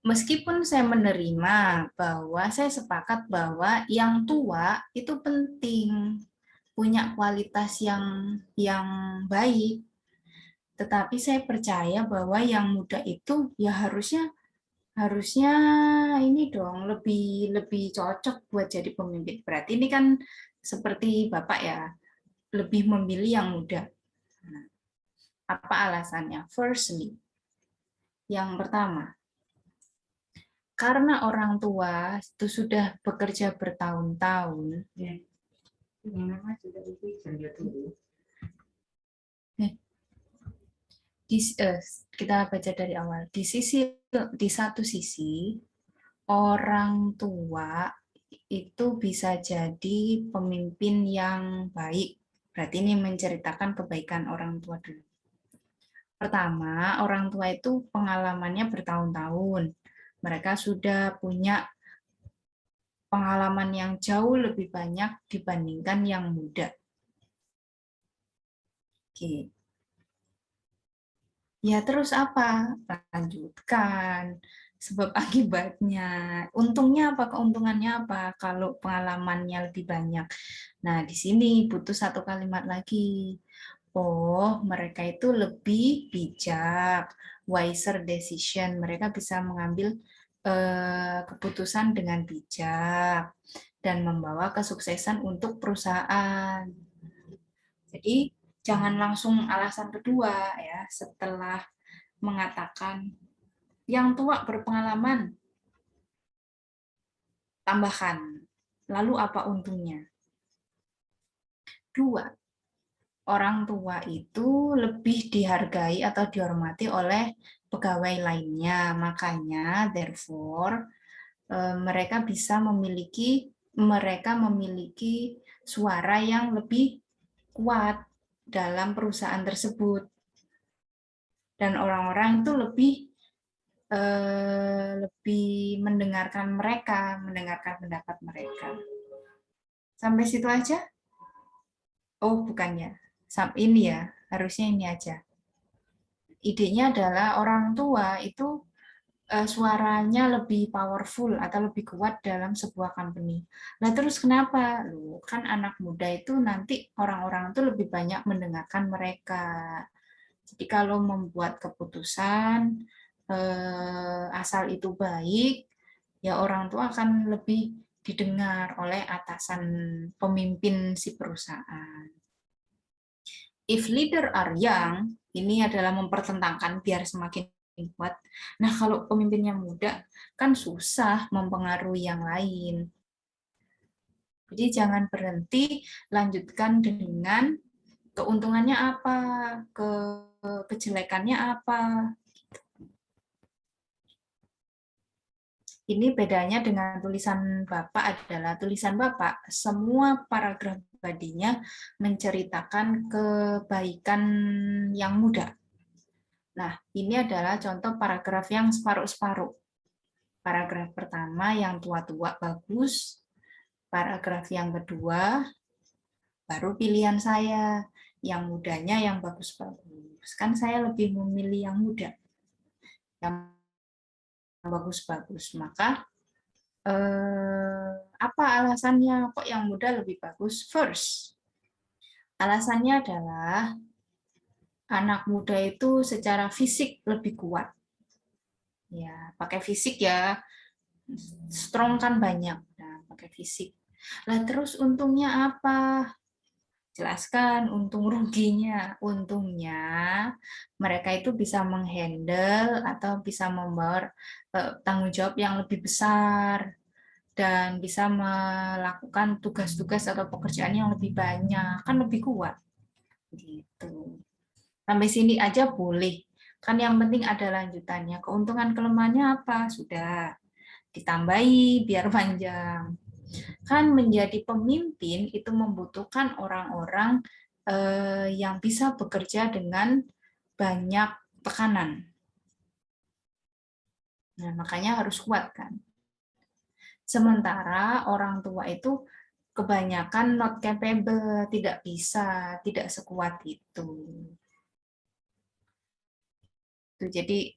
Meskipun saya menerima bahwa saya sepakat bahwa yang tua itu penting, punya kualitas yang baik, tetapi saya percaya bahwa yang muda itu ya harusnya ini dong lebih lebih cocok buat jadi pemimpin. Berarti ini kan seperti Bapak ya, lebih memilih yang muda. Nah, apa alasannya? Firstly, yang pertama, karena orang tua itu sudah bekerja bertahun-tahun. Kita baca dari awal. Di satu sisi, orang tua itu bisa jadi pemimpin yang baik. Berarti ini menceritakan kebaikan orang tua dulu. Pertama, orang tua itu pengalamannya bertahun-tahun. Mereka sudah punya pengalaman yang jauh lebih banyak dibandingkan yang muda. Oke. Ya terus apa? Lanjutkan. Sebab akibatnya. Untungnya apa? Keuntungannya apa? Kalau pengalamannya lebih banyak. Nah, di sini butuh satu kalimat lagi. Oh, mereka itu lebih bijak, wiser decision. Mereka bisa mengambil keputusan dengan bijak dan membawa kesuksesan untuk perusahaan. Jadi jangan langsung alasan kedua ya setelah mengatakan yang tua berpengalaman, tambahkan. Lalu apa untungnya? Dua, orang tua itu lebih dihargai atau dihormati oleh pegawai lainnya. Makanya, therefore, mereka memiliki suara yang lebih kuat dalam perusahaan tersebut. Dan orang-orang itu lebih mendengarkan pendapat mereka. Sampai situ aja? Oh, bukannya. Ini ya, harusnya ini aja. Idenya adalah orang tua itu suaranya lebih powerful atau lebih kuat dalam sebuah company. Nah, terus kenapa? Loh, kan anak muda itu nanti orang-orang itu lebih banyak mendengarkan mereka. Jadi kalau membuat keputusan asal itu baik, ya orang tua akan lebih didengar oleh atasan pemimpin si perusahaan. If leader are young, ini adalah mempertentangkan biar semakin kuat. Nah, kalau pemimpinnya muda, kan susah mempengaruhi yang lain. Jadi jangan berhenti, lanjutkan dengan keuntungannya apa, kejelekannya apa. Ini bedanya dengan tulisan Bapak adalah tulisan Bapak, semua paragraf pribadinya menceritakan kebaikan yang muda. Nah, ini adalah contoh paragraf yang separuh-separuh. Paragraf pertama yang tua-tua bagus, paragraf yang kedua baru pilihan saya, yang mudanya yang bagus-bagus. Kan saya lebih memilih yang muda, yang bagus-bagus. Maka apa alasannya kok yang muda lebih bagus? First, alasannya adalah anak muda itu secara fisik lebih kuat. Ya, pakai fisik ya, strong kan banyak. Nah, pakai fisik. Lah terus untungnya apa? Jelaskan untung ruginya. Untungnya mereka itu bisa menghandle atau bisa membawa tanggung jawab yang lebih besar dan bisa melakukan tugas-tugas atau pekerjaan yang lebih banyak, kan lebih kuat. Gitu. Sampai sini aja boleh. Kan yang penting ada lanjutannya. Keuntungan kelemahannya apa? Sudah ditambahi biar panjang. Kan menjadi pemimpin itu membutuhkan orang-orang yang bisa bekerja dengan banyak tekanan. Nah, makanya harus kuat kan. Sementara orang tua itu kebanyakan not capable, tidak bisa, tidak sekuat itu. Jadi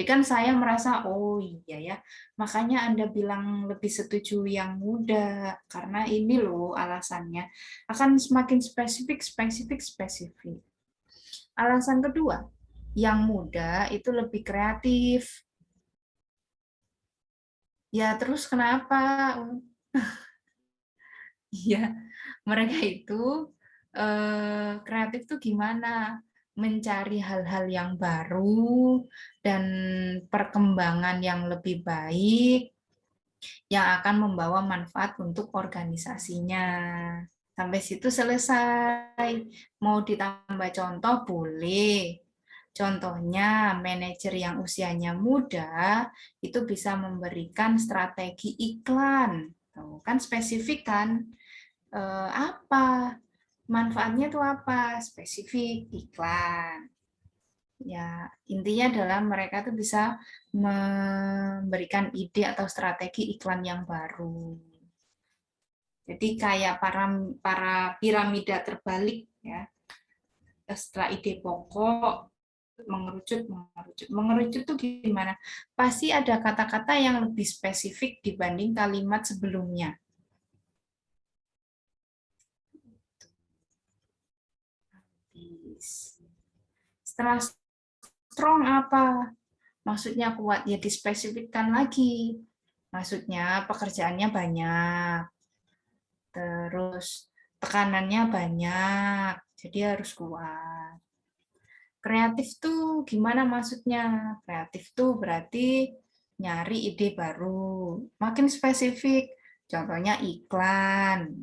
kan saya merasa, oh iya ya, makanya Anda bilang lebih setuju yang muda, karena ini loh alasannya. Akan semakin spesifik, spesifik, spesifik. Alasan kedua, yang muda itu lebih kreatif. Ya terus kenapa? Iya, mereka itu kreatif tuh gimana? Mencari hal-hal yang baru dan perkembangan yang lebih baik yang akan membawa manfaat untuk organisasinya. Sampai situ selesai. Mau ditambah contoh boleh. Contohnya, manajer yang usianya muda itu bisa memberikan strategi iklan. Tuh, kan spesifik kan? Apa? Manfaatnya itu apa? Spesifik iklan. Ya, intinya adalah mereka tuh bisa memberikan ide atau strategi iklan yang baru. Jadi kayak para piramida terbalik ya. Setelah ide pokok mengerucut, mengerucut. Mengerucut tuh gimana? Pasti ada kata-kata yang lebih spesifik dibanding kalimat sebelumnya. Setelah strong apa? Maksudnya kuat, ya dispesifikkan lagi. Maksudnya pekerjaannya banyak, terus tekanannya banyak, jadi harus kuat. Kreatif tuh gimana maksudnya? Kreatif tuh berarti nyari ide baru, makin spesifik. Contohnya iklan,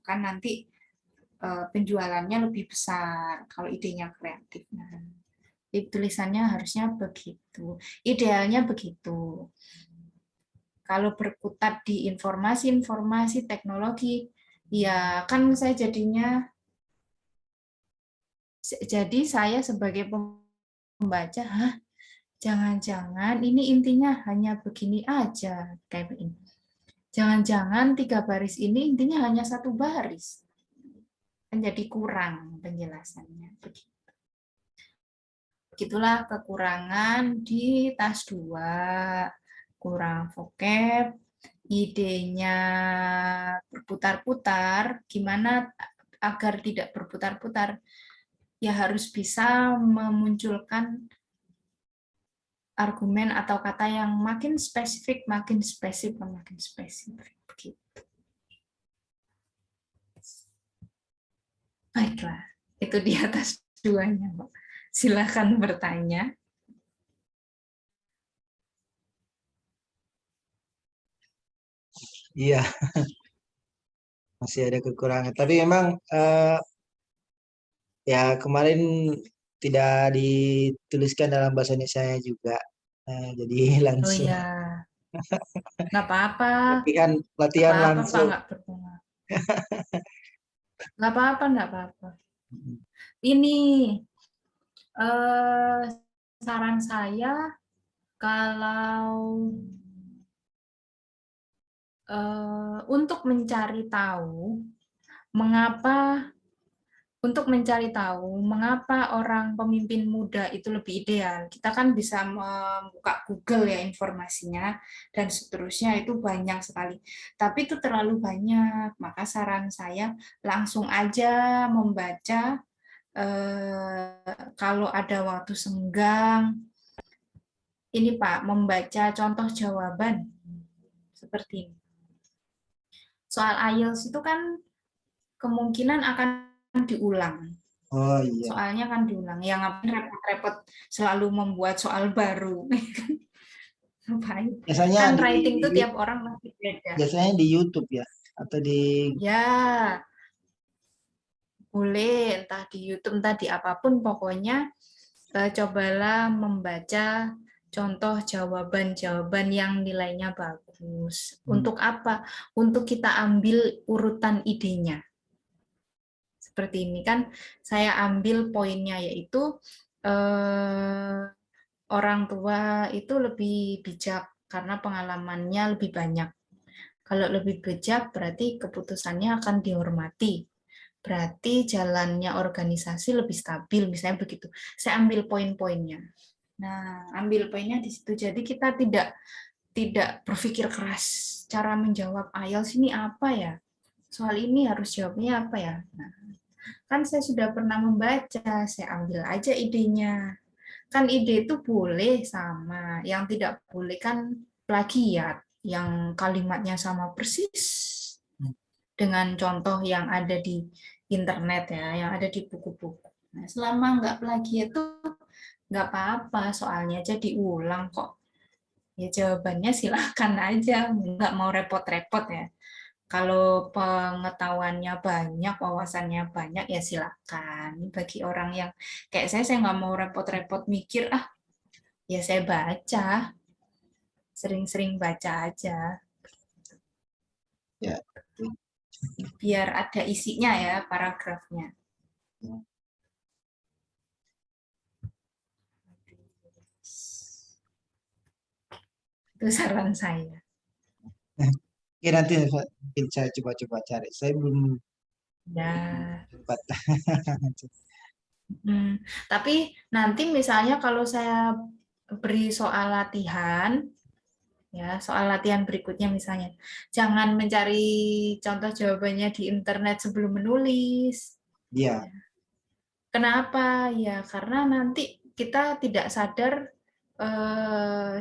kan nanti penjualannya lebih besar kalau idenya kreatif. Nah, tulisannya harusnya begitu. Idealnya begitu. Kalau berkutat di informasi-informasi teknologi, ya kan saya jadi saya sebagai pembaca, jangan-jangan ini intinya hanya begini aja, kayak ini. Jangan-jangan 3 baris ini intinya hanya 1 baris. Kan jadi kurang penjelasannya. Begitulah kekurangan di tas 2. Kurang vocab, idenya berputar-putar, gimana agar tidak berputar-putar? Ya harus bisa memunculkan argumen atau kata yang makin spesifik, makin spesifik, makin spesifik. Begitu. Baiklah, itu di atas 2-nya, Mbak. Silakan bertanya. Iya, masih ada kekurangan. Tapi memang ya kemarin tidak dituliskan dalam bahasa Indonesia juga. Jadi Oh langsung ya, nggak apa-apa, latihan nggak latihan apa-apa Pak, langsung. nggak berpengaruh. Nggak apa-apa, nggak apa-apa. Ini saran saya kalau untuk mencari tahu mengapa mengapa orang pemimpin muda itu lebih ideal. Kita kan bisa membuka Google ya informasinya dan seterusnya itu banyak sekali. Tapi itu terlalu banyak. Maka saran saya langsung aja membaca kalau ada waktu senggang. Ini Pak, membaca contoh jawaban seperti ini. Soal IELTS itu kan kemungkinan akan diulang. Oh iya. Soalnya kan diulang. Yang ngapain repot-repot selalu membuat soal baru. Ngapain? Biasanya Kan di writing tuh tiap orang masih beda. biasanya di YouTube ya atau di Ya, boleh entah di YouTube, entah di apapun, pokoknya cobalah membaca contoh jawaban-jawaban yang nilainya bagus. Untuk apa? Untuk kita ambil urutan idenya. Seperti ini kan saya ambil poinnya yaitu orang tua itu lebih bijak karena pengalamannya lebih banyak. Kalau lebih bijak berarti keputusannya akan dihormati. Berarti jalannya organisasi lebih stabil, misalnya begitu. Saya ambil poin-poinnya. Nah, ambil poinnya di situ. Jadi kita tidak berpikir keras cara menjawab IELTS ini apa ya? Soal ini harus jawabnya apa ya? Nah, kan saya sudah pernah membaca, saya ambil aja idenya. Kan ide itu boleh sama, yang tidak boleh kan plagiat, yang kalimatnya sama persis dengan contoh yang ada di internet ya, yang ada di buku-buku. Nah, selama nggak plagiat itu nggak apa-apa, soalnya aja diulang kok. Ya jawabannya silakan aja, nggak mau repot-repot ya. Kalau pengetahuannya banyak, wawasannya banyak, ya silakan. Bagi orang yang kayak saya nggak mau repot-repot mikir, ya saya baca, sering-sering baca aja, ya. biar ada isinya ya paragrafnya. Itu saran saya. Oke, nanti mungkin saya coba-coba cari. Saya belum Ya. sempat. Tapi nanti misalnya kalau saya beri soal latihan, ya soal latihan berikutnya misalnya, jangan mencari contoh jawabannya di internet sebelum menulis. Iya. Kenapa? Ya karena nanti kita tidak sadar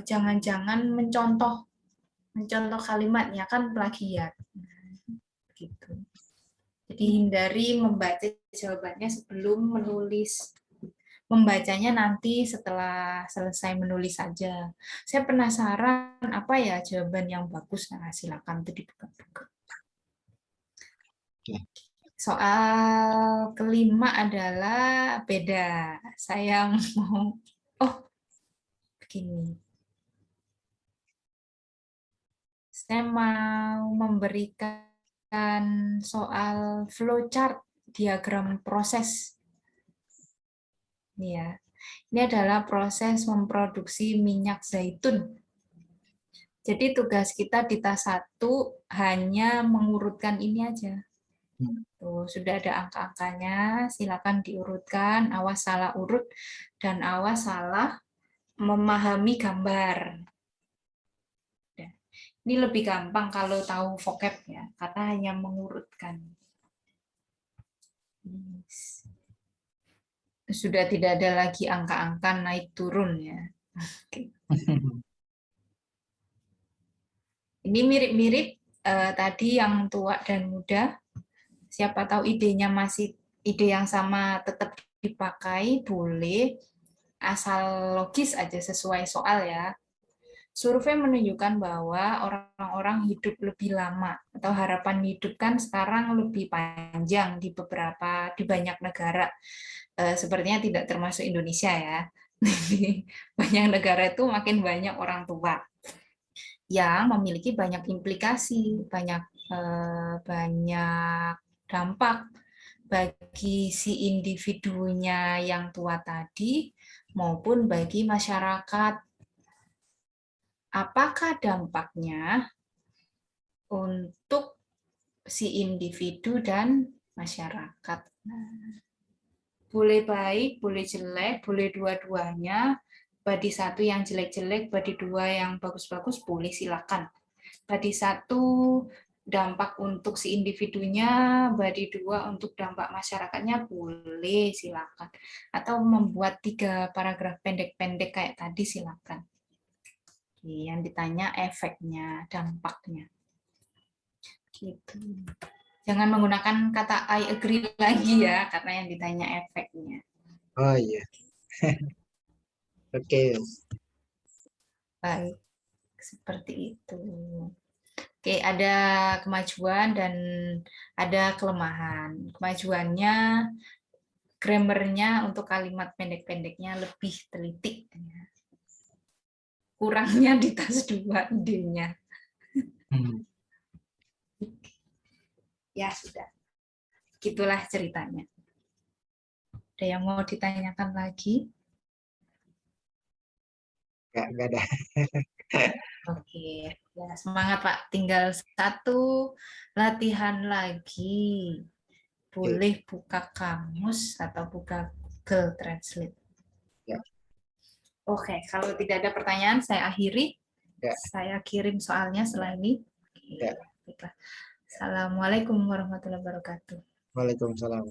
jangan-jangan mencontoh kalimatnya kan plagiat. Gitu. Jadi hindari membaca jawabannya sebelum menulis. Membacanya nanti setelah selesai menulis saja. Saya penasaran apa ya jawaban yang bagus. Nah, silakan tuh dibuka-buka. Oke. Soal kelima adalah beda. Saya mau, oh begini. Saya mau memberikan soal flowchart, diagram proses. Ini ya. Ini adalah proses memproduksi minyak zaitun. Jadi tugas kita di tas 1 hanya mengurutkan ini aja. Tuh, sudah ada angka-angkanya, silakan diurutkan, awas salah urut dan awas salah memahami gambar. Ini lebih gampang kalau tahu vocab ya, karena hanya mengurutkan. Sudah tidak ada lagi angka-angka naik turun ya. Oke. Ini mirip-mirip tadi yang tua dan muda. Siapa tahu idenya masih ide yang sama tetap dipakai, boleh. Asal logis aja sesuai soal ya. Survei menunjukkan bahwa orang-orang hidup lebih lama atau harapan hidup kan sekarang lebih panjang di banyak negara. Sepertinya tidak termasuk Indonesia ya. Banyak negara itu makin banyak orang tua yang memiliki banyak implikasi, banyak dampak bagi si individunya yang tua tadi maupun bagi masyarakat. Apakah dampaknya untuk si individu dan masyarakat? Boleh baik, boleh jelek, boleh dua-duanya. Body 1 yang jelek-jelek, body 2 yang bagus-bagus, boleh silakan. Body 1 dampak untuk si individunya, body 2 untuk dampak masyarakatnya, boleh silakan. Atau membuat 3 paragraf pendek-pendek kayak tadi, silakan. Yang ditanya efeknya, dampaknya. Gitu. Jangan menggunakan kata I agree lagi ya, karena yang ditanya efeknya. Oh iya. Oke. Baik, seperti itu. Oke, ada kemajuan dan ada kelemahan. Kemajuannya, grammarnya untuk kalimat pendek-pendeknya lebih teliti. Kurangnya di tas 2 idenya. Ya, sudah. Gitulah ceritanya. Ada yang mau ditanyakan lagi? Nggak ada. Oke, ya semangat Pak. Tinggal 1 latihan lagi. Oke. Boleh buka kamus atau buka Google Translate. Ya. Oke, kalau tidak ada pertanyaan, saya akhiri. Ya. Saya kirim soalnya setelah ini. Ya. Baiklah. Assalamualaikum warahmatullahi wabarakatuh. Waalaikumsalam.